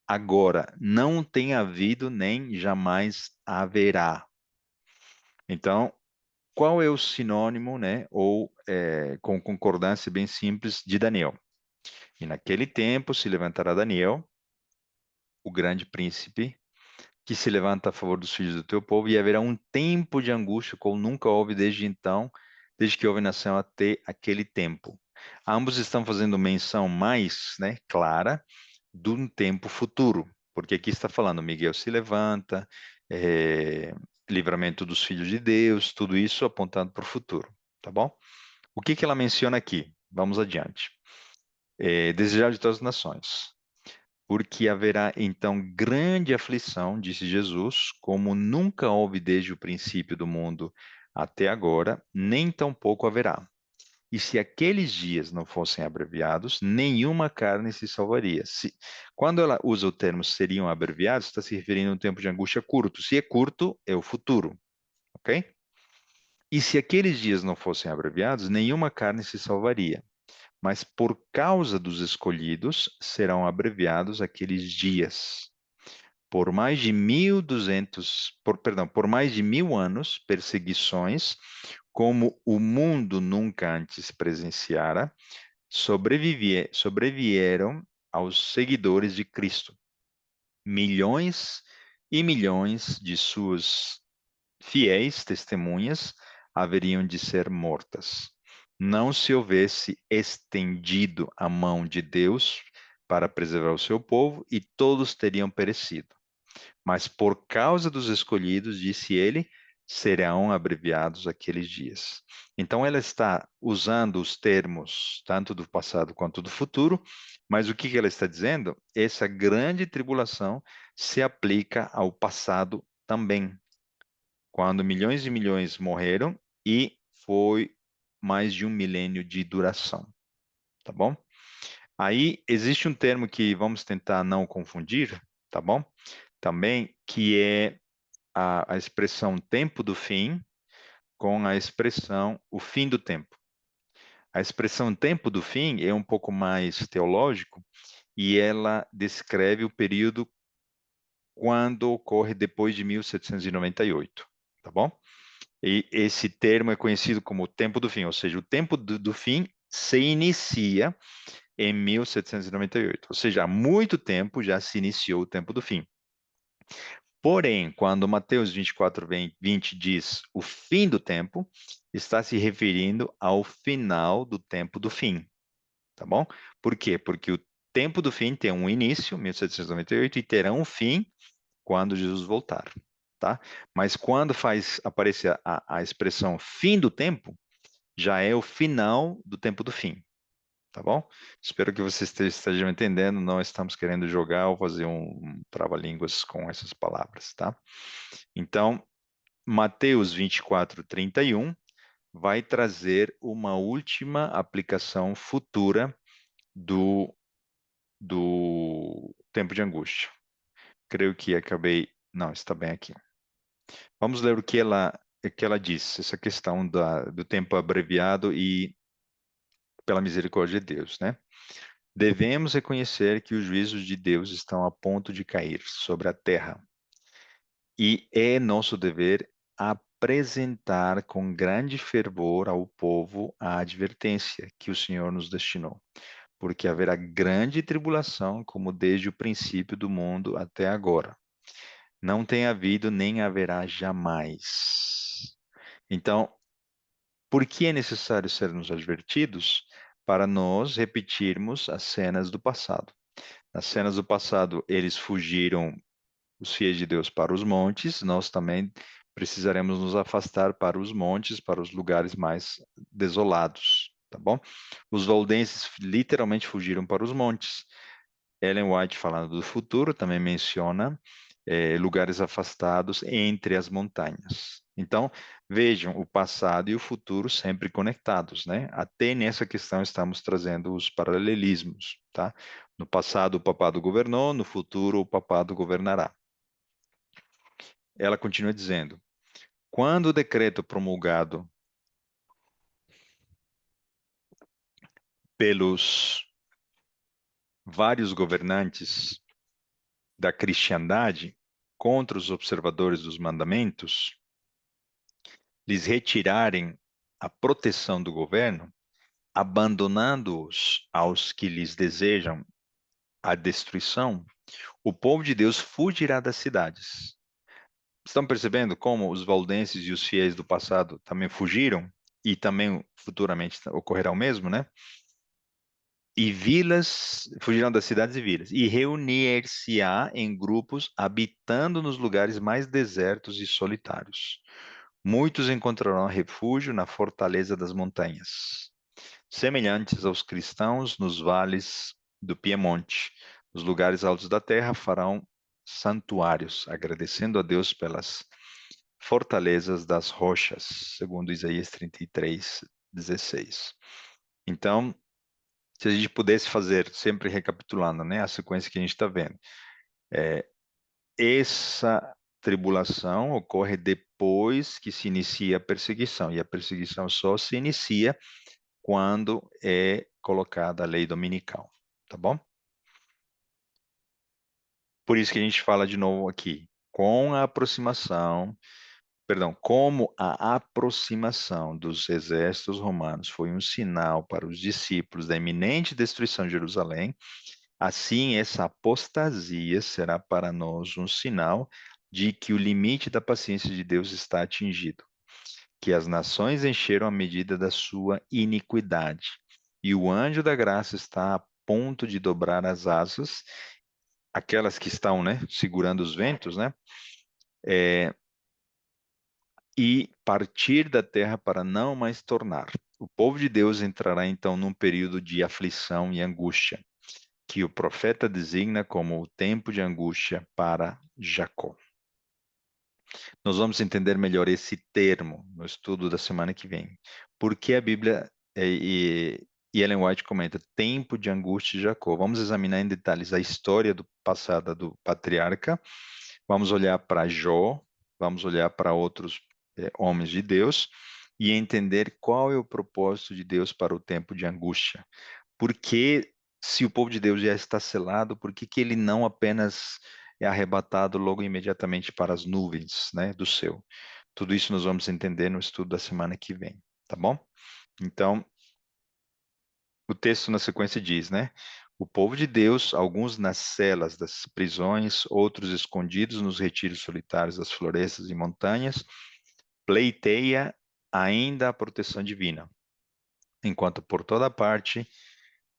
agora não tem havido nem jamais haverá. Então, qual é o sinônimo, né, ou com concordância bem simples de Daniel? E naquele tempo se levantará Daniel, o grande príncipe, que se levanta a favor dos filhos do teu povo, e haverá um tempo de angústia como nunca houve desde então, desde que houve nação até aquele tempo. Ambos estão fazendo menção mais, né, clara de um tempo futuro, porque aqui está falando, Miguel se levanta, é, livramento dos filhos de Deus, tudo isso apontando para o futuro, tá bom? O que que ela menciona aqui? Vamos adiante. Desejar de todas as nações. Porque haverá então grande aflição, disse Jesus, como nunca houve desde o princípio do mundo até agora, nem tampouco haverá. E se aqueles dias não fossem abreviados, nenhuma carne se salvaria. Quando ela usa o termo seriam abreviados, está se referindo a um tempo de angústia curto. Se é curto, é o futuro, ok? E se aqueles dias não fossem abreviados, nenhuma carne se salvaria. Mas por causa dos escolhidos serão abreviados aqueles dias. Por mais de 1.200, por mais de 1.000 anos, perseguições, como o mundo nunca antes presenciara, sobrevieram aos seguidores de Cristo. Milhões e milhões de suas fiéis testemunhas haveriam de ser mortas. Não se houvesse estendido a mão de Deus para preservar o seu povo, e todos teriam perecido. Mas por causa dos escolhidos, disse ele, serão abreviados aqueles dias. Então ela está usando os termos tanto do passado quanto do futuro, mas o que que ela está dizendo? Essa grande tribulação se aplica ao passado também, quando milhões e milhões morreram e foi mais de 1 milênio de duração, tá bom? Aí existe um termo que vamos tentar não confundir, tá bom? Também, que é a expressão tempo do fim com a expressão o fim do tempo. A expressão tempo do fim é um pouco mais teológico e ela descreve o período quando ocorre depois de 1798, tá bom? E esse termo é conhecido como o tempo do fim, ou seja, o tempo do fim se inicia em 1798, ou seja, há muito tempo já se iniciou o tempo do fim. Porém, quando Mateus 24, 20 diz o fim do tempo, está se referindo ao final do tempo do fim, tá bom? Por quê? Porque o tempo do fim tem um início, 1798, e terá um fim quando Jesus voltar, tá? Mas quando faz aparecer a expressão fim do tempo, já é o final do tempo do fim, tá bom? Espero que vocês estejam entendendo, não estamos querendo jogar ou fazer um trava-línguas com essas palavras, tá? Então, Mateus 24, 31 vai trazer uma última aplicação futura do, do tempo de angústia. Creio que acabei. Não, está bem aqui. Vamos ler o que ela diz, essa questão do tempo abreviado e pela misericórdia de Deus, né? Devemos reconhecer que os juízos de Deus estão a ponto de cair sobre a terra, e é nosso dever apresentar com grande fervor ao povo a advertência que o Senhor nos destinou, porque haverá grande tribulação, como desde o princípio do mundo até agora. Não tem havido nem haverá jamais. Então, por que é necessário sermos advertidos? Para nós repetirmos as cenas do passado. Nas cenas do passado, eles fugiram, os fiéis de Deus, para os montes, nós também precisaremos nos afastar para os montes, para os lugares mais desolados, tá bom? Os valdenses literalmente fugiram para os montes. Ellen White, falando do futuro, também menciona lugares afastados entre as montanhas. Então, vejam o passado e o futuro sempre conectados, né? Até nessa questão estamos trazendo os paralelismos, tá? No passado o papado governou, no futuro o papado governará. Ela continua dizendo: quando o decreto promulgado pelos vários governantes da cristandade contra os observadores dos mandamentos, lhes retirarem a proteção do governo, abandonando-os aos que lhes desejam a destruição, o povo de Deus fugirá das cidades. Estão percebendo como os valdenses e os fiéis do passado também fugiram? E também futuramente ocorrerá o mesmo, né? E vilas, fugirão das cidades e vilas, e reunir-se-á em grupos, habitando nos lugares mais desertos e solitários. Muitos encontrarão refúgio na fortaleza das montanhas, semelhantes aos cristãos nos vales do Piemonte. Nos lugares altos da terra farão santuários, agradecendo a Deus pelas fortalezas das rochas, segundo Isaías 33, 16. Então, se a gente pudesse fazer, sempre recapitulando, né, a sequência que a gente está vendo, essa tribulação ocorre depois que se inicia a perseguição, e a perseguição só se inicia quando é colocada a lei dominical, tá bom? Por isso que a gente fala de novo aqui, com a aproximação, perdão, como a aproximação dos exércitos romanos foi um sinal para os discípulos da iminente destruição de Jerusalém, assim essa apostasia será para nós um sinal de que o limite da paciência de Deus está atingido, que as nações encheram a medida da sua iniquidade, e o anjo da graça está a ponto de dobrar as asas, aquelas que estão, né, segurando os ventos, né, e partir da terra para não mais tornar. O povo de Deus entrará então num período de aflição e angústia, que o profeta designa como o tempo de angústia para Jacó. Nós vamos entender melhor esse termo no estudo da semana que vem. Porque a Bíblia e Ellen White comenta tempo de angústia de Jacó. Vamos examinar em detalhes a história do passada do patriarca. Vamos olhar para Jó, vamos olhar para outros homens de Deus e entender qual é o propósito de Deus para o tempo de angústia. Porque se o povo de Deus já está selado, por que que ele não apenas é arrebatado logo imediatamente para as nuvens, né, do céu? Tudo isso nós vamos entender no estudo da semana que vem, tá bom? Então, o texto na sequência diz, né? O povo de Deus, alguns nas celas das prisões, outros escondidos nos retiros solitários das florestas e montanhas, pleiteia ainda a proteção divina, enquanto por toda parte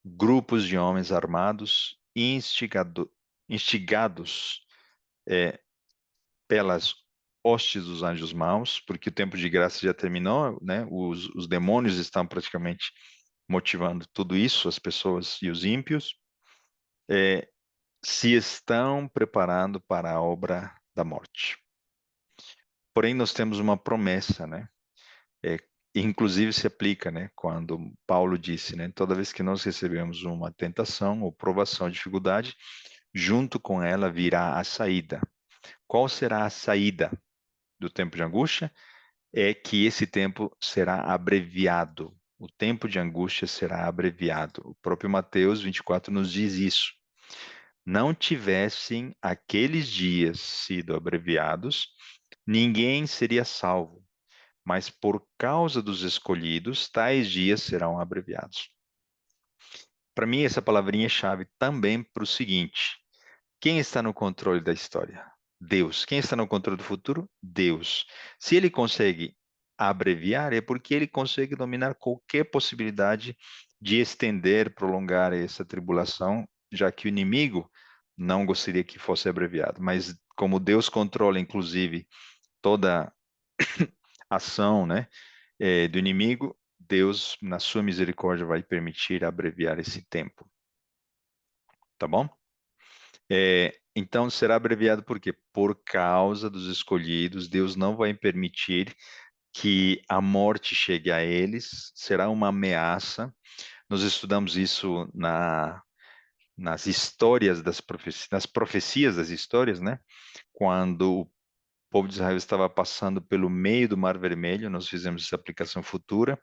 grupos de homens armados e instigados pelas hostes dos anjos maus, porque o tempo de graça já terminou, né? Os demônios estão praticamente motivando tudo isso, as pessoas e os ímpios, se estão preparando para a obra da morte. Porém, nós temos uma promessa, né? É, inclusive se aplica, né? Quando Paulo disse, né? Toda vez que nós recebemos uma tentação ou provação, dificuldade, junto com ela virá a saída. Qual será a saída do tempo de angústia? É que esse tempo será abreviado. O tempo de angústia será abreviado. O próprio Mateus 24 nos diz isso. Não tivessem aqueles dias sido abreviados, ninguém seria salvo, mas por causa dos escolhidos, tais dias serão abreviados. Para mim, essa palavrinha é chave também para o seguinte: quem está no controle da história? Deus. Quem está no controle do futuro? Deus. Se ele consegue abreviar, é porque ele consegue dominar qualquer possibilidade de estender, prolongar essa tribulação, já que o inimigo não gostaria que fosse abreviado. Mas como Deus controla, inclusive, toda ação, né, do inimigo, Deus, na sua misericórdia, vai permitir abreviar esse tempo. Tá bom? Então será abreviado por quê? Por causa dos escolhidos, Deus não vai permitir que a morte chegue a eles, será uma ameaça. Nós estudamos isso nas histórias das profecias, nas profecias das histórias, né? Quando o povo de Israel estava passando pelo meio do Mar Vermelho, nós fizemos essa aplicação futura.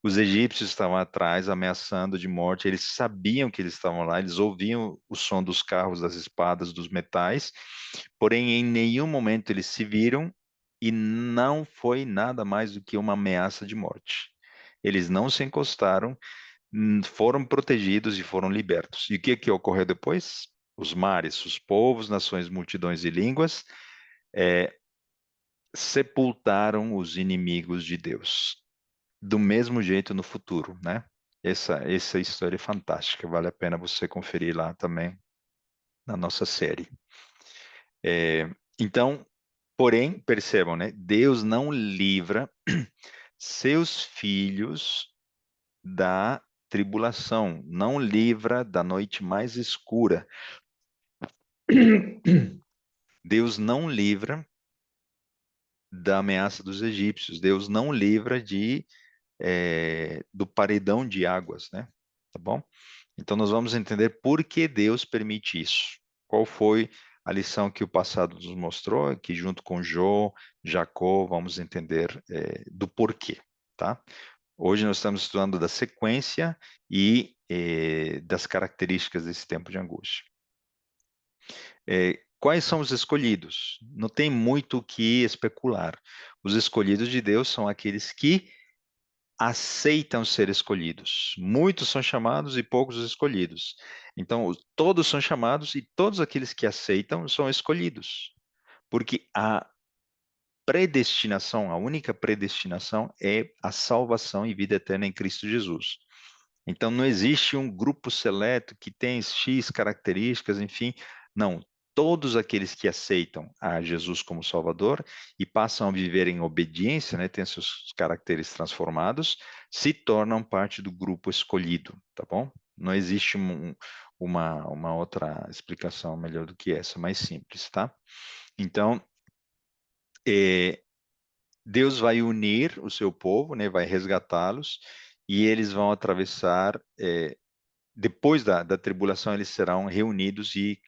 Os egípcios estavam atrás, ameaçando de morte. Eles sabiam que eles estavam lá, eles ouviam o som dos carros, das espadas, dos metais. Porém, em nenhum momento eles se viram e não foi nada mais do que uma ameaça de morte. Eles não se encostaram, foram protegidos e foram libertos. E o que ocorreu depois? Os mares, os povos, nações, multidões e línguas sepultaram os inimigos de Deus. Do mesmo jeito no futuro, né? Essa história é fantástica, vale a pena você conferir lá também na nossa série. Então, porém, percebam, né? Deus não livra seus filhos da tribulação, não livra da noite mais escura. Deus não livra da ameaça dos egípcios. Deus não livra do paredão de águas, né? Tá bom? Então nós vamos entender por que Deus permite isso. Qual foi a lição que o passado nos mostrou, que junto com Jó, Jacó, vamos entender do porquê, tá? Hoje nós estamos estudando da sequência e das características desse tempo de angústia. Quais são os escolhidos? Não tem muito o que especular. Os escolhidos de Deus são aqueles que aceitam ser escolhidos. Muitos são chamados e poucos escolhidos. Então, todos são chamados e todos aqueles que aceitam são escolhidos. Porque a predestinação, a única predestinação é a salvação e vida eterna em Cristo Jesus. Então, não existe um grupo seleto que tem X características, enfim. Não. Todos aqueles que aceitam a Jesus como Salvador e passam a viver em obediência, né, têm seus caracteres transformados, se tornam parte do grupo escolhido, tá bom? Não existe uma outra explicação melhor do que essa, mais simples, tá? Então, Deus vai unir o seu povo, né, vai resgatá-los, e eles vão atravessar depois da tribulação, eles serão reunidos e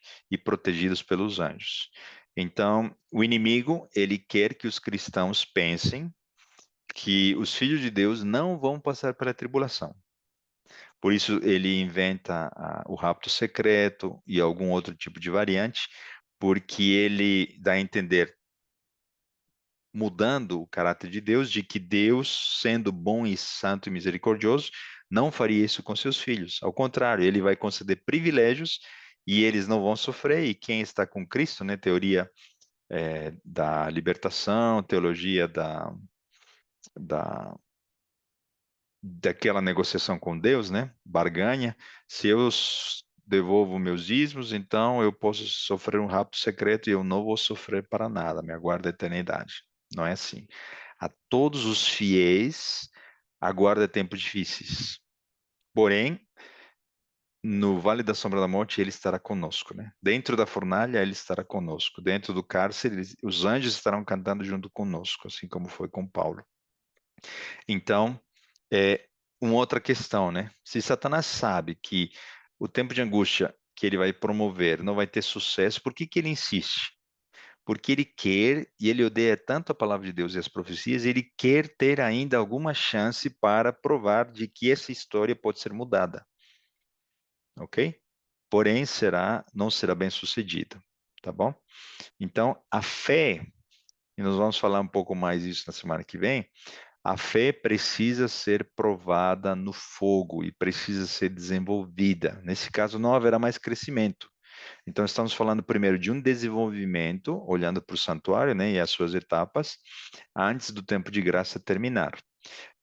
protegidos pelos anjos. Então, o inimigo, ele quer que os cristãos pensem que os filhos de Deus não vão passar pela tribulação. Por isso, ele inventa o rapto secreto e algum outro tipo de variante, porque ele dá a entender, mudando o caráter de Deus, de que Deus, sendo bom e santo e misericordioso, não faria isso com seus filhos. Ao contrário, ele vai conceder privilégios e eles não vão sofrer. E quem está com Cristo, né, teoria da libertação, teologia da, daquela negociação com Deus, né, barganha, se eu devolvo meus dízimos, então eu posso sofrer um rapto secreto e eu não vou sofrer para nada, me aguarda a eternidade. Não é assim. A todos os fiéis aguarda tempos difíceis. Porém, no vale da sombra da morte, ele estará conosco, né? Dentro da fornalha, ele estará conosco. Dentro do cárcere, os anjos estarão cantando junto conosco, assim como foi com Paulo. Então, uma outra questão, né? Se Satanás sabe que o tempo de angústia que ele vai promover não vai ter sucesso, por que que ele insiste? Porque ele quer, e ele odeia tanto a palavra de Deus e as profecias, ele quer ter ainda alguma chance para provar de que essa história pode ser mudada, ok? Porém, não será bem sucedida, tá bom? Então, a fé, e nós vamos falar um pouco mais isso na semana que vem, a fé precisa ser provada no fogo e precisa ser desenvolvida. Nesse caso, não haverá mais crescimento. Então, estamos falando primeiro de um desenvolvimento, olhando para o santuário, né, e as suas etapas, antes do tempo de graça terminar.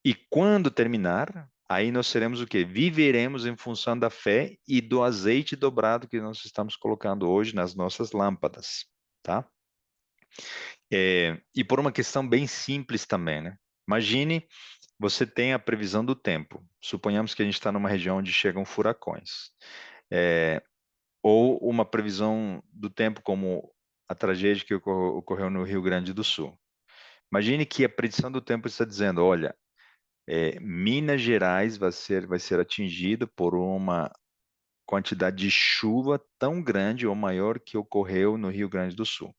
E quando terminar, aí nós seremos o quê? Viveremos em função da fé e do azeite dobrado que nós estamos colocando hoje nas nossas lâmpadas, tá? E por uma questão bem simples também, né? Imagine você tem a previsão do tempo. Suponhamos que a gente está numa região onde chegam furacões. É, ou uma previsão do tempo como a tragédia que ocorreu no Rio Grande do Sul. Imagine que a predição do tempo está dizendo, olha, Minas Gerais vai ser atingido por uma quantidade de chuva tão grande ou maior que ocorreu no Rio Grande do Sul.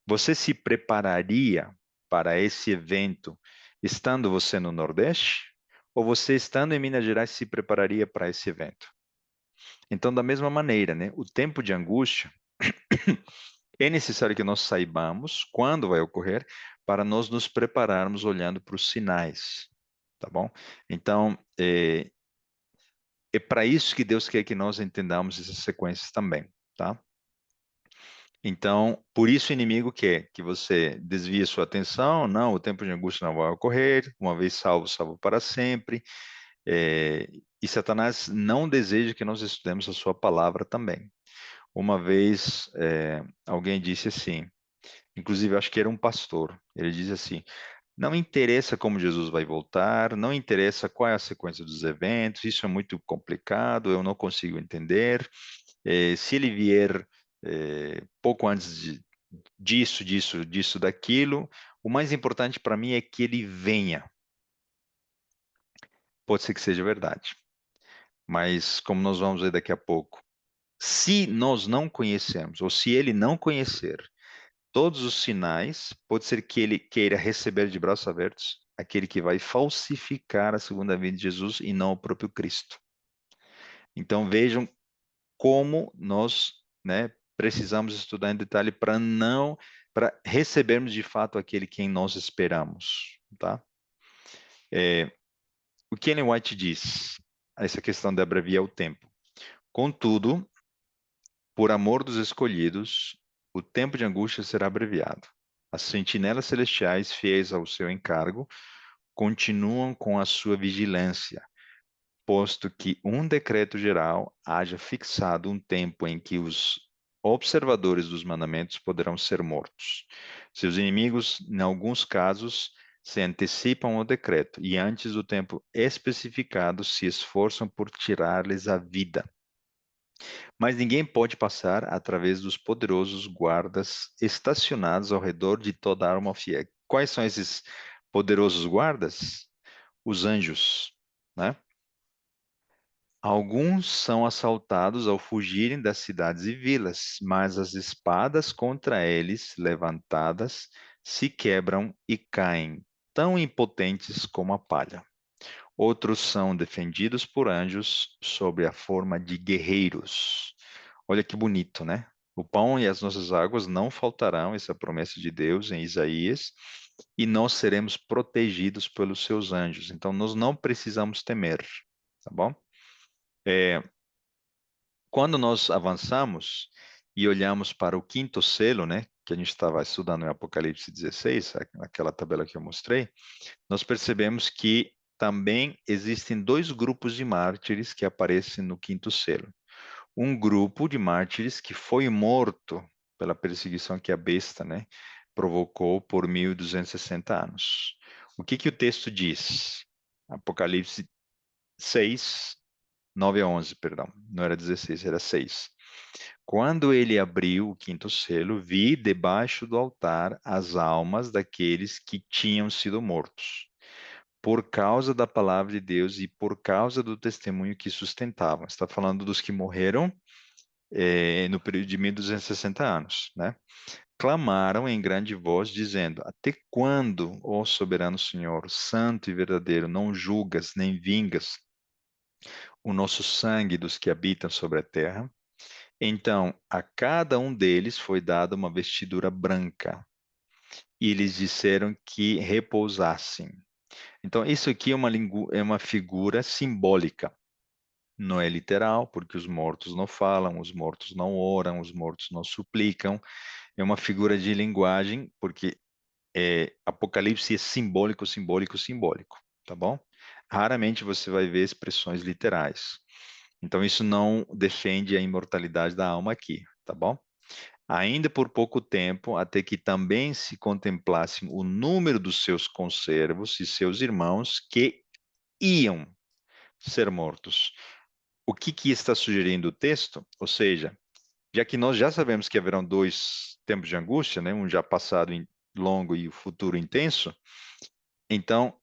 Você se prepararia para esse evento estando você no Nordeste? Ou você estando em Minas Gerais se prepararia para esse evento? Então, da mesma maneira, né, o tempo de angústia é necessário que nós saibamos quando vai ocorrer para nós nos prepararmos olhando para os sinais, tá bom? Então, é para isso que Deus quer que nós entendamos essas sequências também, tá? Então, por isso o inimigo quer que você desvie sua atenção. Não, o tempo de angústia não vai ocorrer. Uma vez salvo, salvo para sempre. E Satanás não deseja que nós estudemos a sua palavra também. Uma vez, alguém disse assim, inclusive acho que era um pastor, ele disse assim: não interessa como Jesus vai voltar, não interessa qual é a sequência dos eventos, isso é muito complicado, eu não consigo entender. Se ele vier pouco antes disso, daquilo, o mais importante para mim é que ele venha. Pode ser que seja verdade, mas como nós vamos ver daqui a pouco, se nós não conhecemos, ou se ele não conhecer todos os sinais, pode ser que ele queira receber de braços abertos aquele que vai falsificar a segunda vinda de Jesus e não o próprio Cristo. Então vejam como nós, né, precisamos estudar em detalhe para recebermos de fato aquele quem nós esperamos, tá? O que Ellen White diz, essa questão de abreviar o tempo. Contudo, por amor dos escolhidos, o tempo de angústia será abreviado. As sentinelas celestiais, fiéis ao seu encargo, continuam com a sua vigilância, posto que um decreto geral haja fixado um tempo em que os observadores dos mandamentos poderão ser mortos. Seus inimigos, em alguns casos, se antecipam ao decreto e, antes do tempo especificado, se esforçam por tirar-lhes a vida. Mas ninguém pode passar através dos poderosos guardas estacionados ao redor de toda a alma fiel. Quais são esses poderosos guardas? Os anjos, né? Alguns são assaltados ao fugirem das cidades e vilas, mas as espadas contra eles levantadas se quebram e caem, tão impotentes como a palha. Outros são defendidos por anjos sob a forma de guerreiros. Olha que bonito, né? O pão e as nossas águas não faltarão, essa é a promessa de Deus em Isaías, e nós seremos protegidos pelos seus anjos. Então, nós não precisamos temer, tá bom? Quando nós avançamos e olhamos para o quinto selo, né, que a gente estava estudando em Apocalipse 16, aquela tabela que eu mostrei, nós percebemos que também existem dois grupos de mártires que aparecem no quinto selo. Um grupo de mártires que foi morto pela perseguição que a besta, né, provocou por 1260 anos. O que o texto diz? Apocalipse 6, 9 a 11, perdão. Não era 16, era 6. Quando ele abriu o quinto selo, vi debaixo do altar as almas daqueles que tinham sido mortos, por causa da palavra de Deus e por causa do testemunho que sustentavam. Está falando dos que morreram no período de 1260 anos, né? Clamaram em grande voz, dizendo: Até quando, ó soberano Senhor, santo e verdadeiro, não julgas nem vingas o nosso sangue dos que habitam sobre a terra? Então, a cada um deles foi dada uma vestidura branca, e lhes disseram que repousassem. Então, isso aqui é uma figura simbólica. Não é literal, porque os mortos não falam, os mortos não oram, os mortos não suplicam. É uma figura de linguagem, porque Apocalipse é simbólico, simbólico, simbólico, tá bom? Raramente você vai ver expressões literais. Então, isso não defende a imortalidade da alma aqui, tá bom? Ainda por pouco tempo, até que também se contemplassem o número dos seus conservos e seus irmãos que iam ser mortos. O que está sugerindo o texto? Ou seja, já que nós já sabemos que haverão dois tempos de angústia, né? Um já passado longo e o futuro intenso, então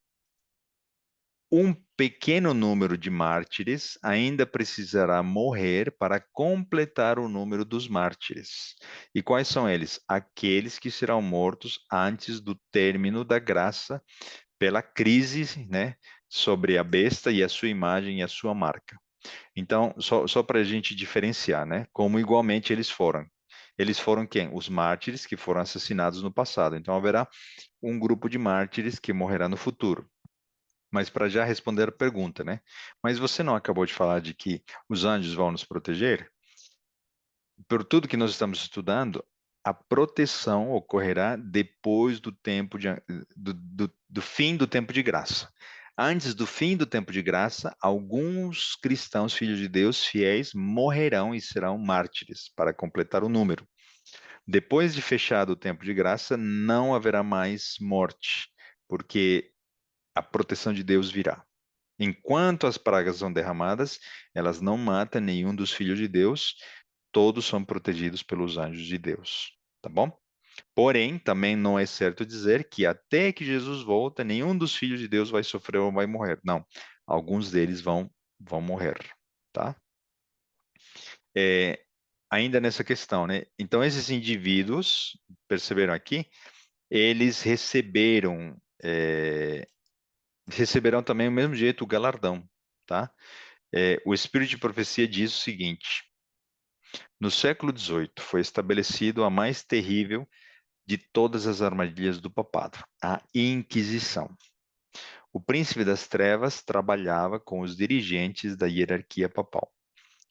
um pequeno número de mártires ainda precisará morrer para completar o número dos mártires. E quais são eles? Aqueles que serão mortos antes do término da graça pela crise, né, sobre a besta e a sua imagem e a sua marca. Então, só para a gente diferenciar, né, como igualmente eles foram. Eles foram quem? Os mártires que foram assassinados no passado. Então haverá um grupo de mártires que morrerá no futuro. Mas para já responder a pergunta, né? Mas você não acabou de falar de que os anjos vão nos proteger? Por tudo que nós estamos estudando, a proteção ocorrerá depois do tempo do fim do tempo de graça. Antes do fim do tempo de graça, alguns cristãos, filhos de Deus, fiéis, morrerão e serão mártires para completar o número. Depois de fechado o tempo de graça, não haverá mais morte, porque a proteção de Deus virá. Enquanto as pragas são derramadas, elas não matam nenhum dos filhos de Deus, todos são protegidos pelos anjos de Deus, tá bom? Porém, também não é certo dizer que até que Jesus volta, nenhum dos filhos de Deus vai sofrer ou vai morrer. Não, alguns deles vão morrer, tá? É, ainda nessa questão, né? Então, esses indivíduos, perceberam aqui, eles receberão também o mesmo jeito o galardão, tá? O Espírito de Profecia diz o seguinte: no século XVIII foi estabelecido a mais terrível de todas as armadilhas do papado, a Inquisição. O príncipe das trevas trabalhava com os dirigentes da hierarquia papal.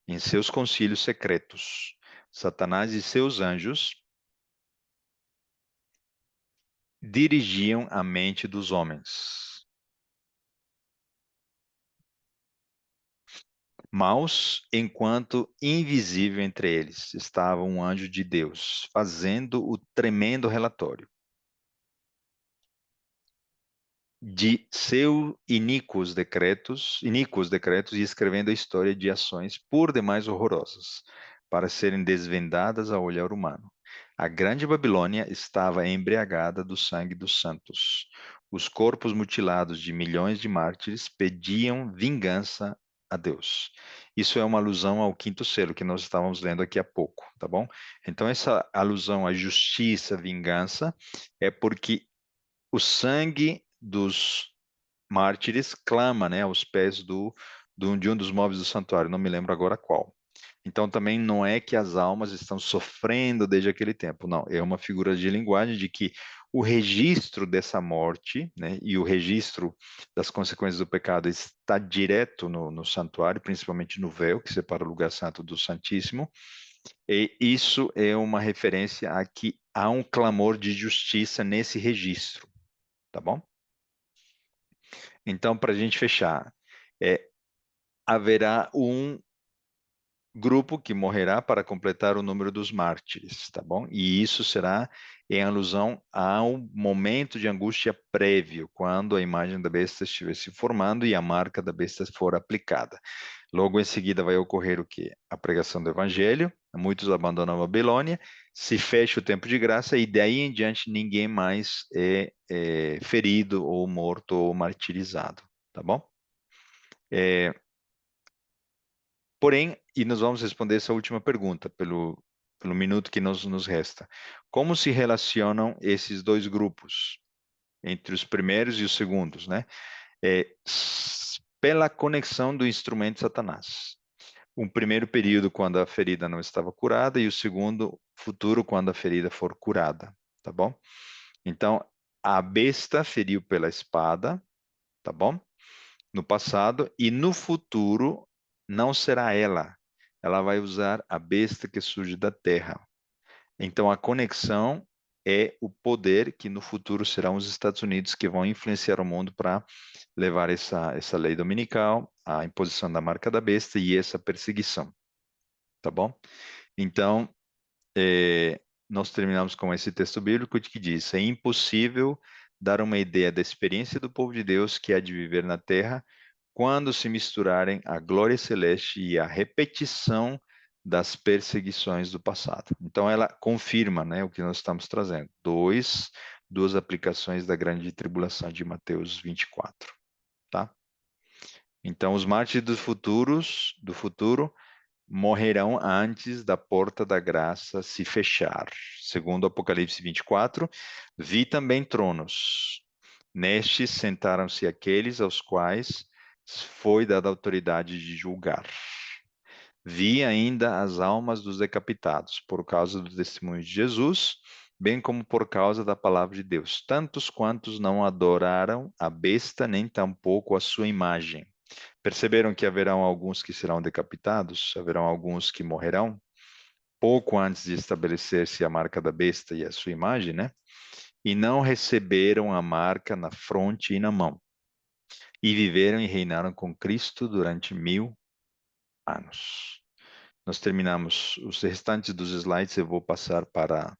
Em seus concílios secretos, Satanás e seus anjos dirigiam a mente dos homens. Maus, enquanto invisível entre eles, estava um anjo de Deus, fazendo o tremendo relatório de seus iníquos decretos e escrevendo a história de ações por demais horrorosas, para serem desvendadas ao olhar humano. A grande Babilônia estava embriagada do sangue dos santos. Os corpos mutilados de milhões de mártires pediam vingança a Deus. Isso é uma alusão ao quinto selo que nós estávamos lendo aqui há pouco, tá bom? Então, essa alusão à justiça, vingança, é porque o sangue dos mártires clama, né, aos pés de um dos móveis do santuário, não me lembro agora qual. Então também não é que as almas estão sofrendo desde aquele tempo, não. É uma figura de linguagem de que o registro dessa morte, né, e o registro das consequências do pecado está direto no santuário, principalmente no véu que separa o lugar santo do Santíssimo. E isso é uma referência a que há um clamor de justiça nesse registro, tá bom? Então, para a gente fechar, é, haverá um grupo que morrerá para completar o número dos mártires, tá bom? E isso será em alusão ao momento de angústia prévio, quando a imagem da besta estiver se formando e a marca da besta for aplicada. Logo em seguida vai ocorrer o quê? A pregação do evangelho, muitos abandonam a Babilônia, se fecha o tempo de graça e daí em diante ninguém mais é ferido ou morto ou martirizado, tá bom? É, porém, e nós vamos responder essa última pergunta pelo minuto que nos resta. Como se relacionam esses dois grupos, entre os primeiros e os segundos, né? Pela conexão do instrumento Satanás. Um primeiro período quando a ferida não estava curada e o segundo futuro quando a ferida for curada, tá bom? Então, a besta feriu pela espada, tá bom? No passado e no futuro não será ela. Ela vai usar a besta que surge da terra. Então a conexão é o poder que no futuro serão os Estados Unidos que vão influenciar o mundo para levar essa lei dominical, a imposição da marca da besta e essa perseguição, tá bom? Então, nós terminamos com esse texto bíblico que diz: é impossível dar uma ideia da experiência do povo de Deus que há de viver na terra quando se misturarem a glória celeste e a repetição das perseguições do passado. Então, ela confirma, né, o que nós estamos trazendo. Duas aplicações da grande tribulação de Mateus 24, tá? Então, os mártires do futuro morrerão antes da porta da graça se fechar. Segundo Apocalipse 24, vi também tronos. Nestes sentaram-se aqueles aos quais foi dada autoridade de julgar. Vi ainda as almas dos decapitados, por causa do testemunho de Jesus, bem como por causa da palavra de Deus, tantos quantos não adoraram a besta, nem tampouco a sua imagem. Perceberam que haverão alguns que serão decapitados, haverão alguns que morrerão, pouco antes de estabelecer-se a marca da besta e a sua imagem, né? E não receberam a marca na fronte e na mão. E viveram e reinaram com Cristo durante 1000 anos. Nós terminamos os restantes dos slides, eu vou passar para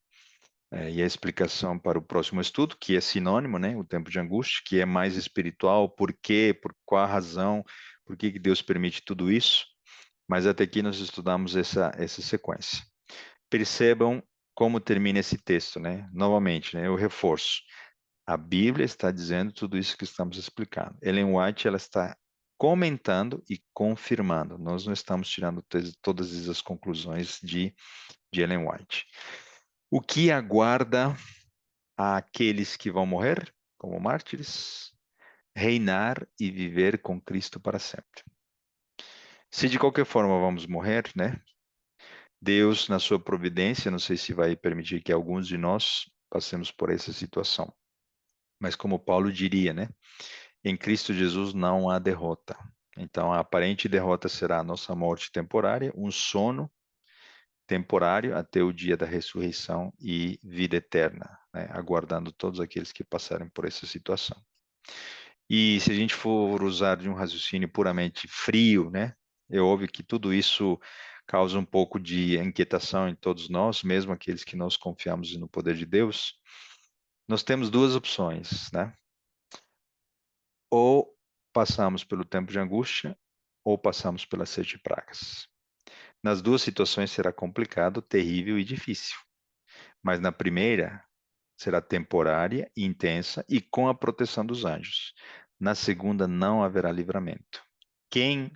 e a explicação para o próximo estudo, que é sinônimo, né? O tempo de angústia, que é mais espiritual, por quê, por qual a razão, por que que Deus permite tudo isso. Mas até aqui nós estudamos essa sequência. Percebam como termina esse texto, né? Novamente, né? Eu reforço. A Bíblia está dizendo tudo isso que estamos explicando. Ellen White, ela está comentando e confirmando. Nós não estamos tirando todas as conclusões de Ellen White. O que aguarda àqueles que vão morrer como mártires? Reinar e viver com Cristo para sempre. Se de qualquer forma vamos morrer, né? Deus, na sua providência, não sei se vai permitir que alguns de nós passemos por essa situação. Mas como Paulo diria, né? Em Cristo Jesus não há derrota. Então, a aparente derrota será a nossa morte temporária, um sono temporário até o dia da ressurreição e vida eterna, né? Aguardando todos aqueles que passarem por essa situação. E se a gente for usar de um raciocínio puramente frio, né? É óbvio que tudo isso causa um pouco de inquietação em todos nós, mesmo aqueles que nós confiamos no poder de Deus. Nós temos duas opções, né? Ou passamos pelo tempo de angústia, ou passamos pelas 7 pragas. Nas duas situações será complicado, terrível e difícil. Mas na primeira será temporária, intensa e com a proteção dos anjos. Na segunda não haverá livramento. Quem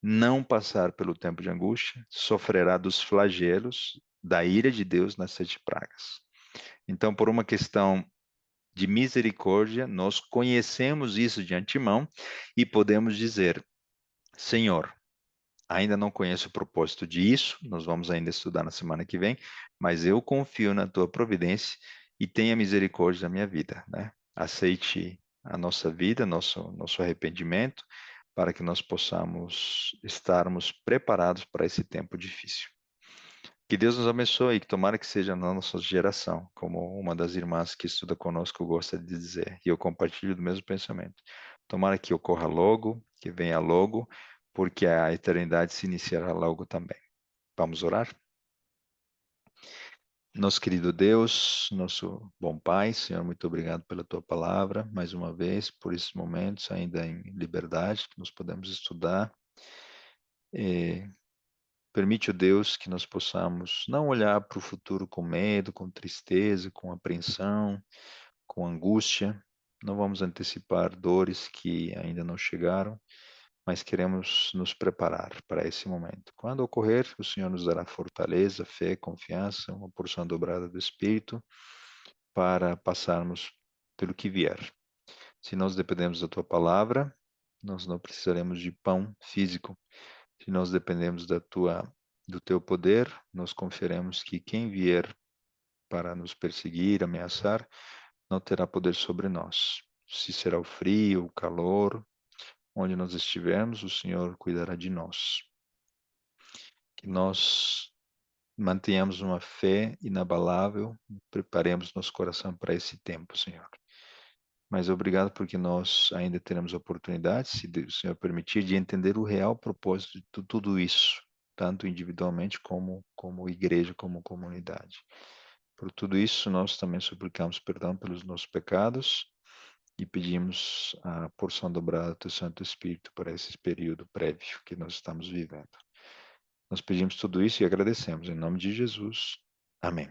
não passar pelo tempo de angústia sofrerá dos flagelos da ira de Deus nas 7 pragas. Então, por uma questão de misericórdia, nós conhecemos isso de antemão e podemos dizer: Senhor, ainda não conheço o propósito disso, nós vamos ainda estudar na semana que vem, mas eu confio na tua providência e tenha misericórdia da minha vida, né? Aceite a nossa vida, nosso arrependimento, para que nós possamos estarmos preparados para esse tempo difícil. Que Deus nos abençoe e que tomara que seja na nossa geração, como uma das irmãs que estuda conosco gosta de dizer, e eu compartilho do mesmo pensamento. Tomara que ocorra logo, que venha logo, porque a eternidade se iniciará logo também. Vamos orar? Nosso querido Deus, nosso bom Pai, Senhor, muito obrigado pela tua palavra, mais uma vez, por esses momentos ainda em liberdade, que nós podemos estudar. Permite, o Deus, que nós possamos não olhar para o futuro com medo, com tristeza, com apreensão, com angústia. Não vamos antecipar dores que ainda não chegaram, mas queremos nos preparar para esse momento. Quando ocorrer, o Senhor nos dará fortaleza, fé, confiança, uma porção dobrada do Espírito para passarmos pelo que vier. Se nós dependemos da tua palavra, nós não precisaremos de pão físico. Se nós dependemos do teu poder, nós confiaremos que quem vier para nos perseguir, ameaçar, não terá poder sobre nós. Se será o frio, o calor, onde nós estivermos, o Senhor cuidará de nós. Que nós mantenhamos uma fé inabalável, preparemos nosso coração para esse tempo, Senhor. Mas obrigado porque nós ainda teremos oportunidade, se o Senhor permitir, de entender o real propósito de tudo isso, tanto individualmente como igreja, como comunidade. Por tudo isso, nós também suplicamos perdão pelos nossos pecados e pedimos a porção dobrada do Teu Santo Espírito para esse período prévio que nós estamos vivendo. Nós pedimos tudo isso e agradecemos. Em nome de Jesus. Amém.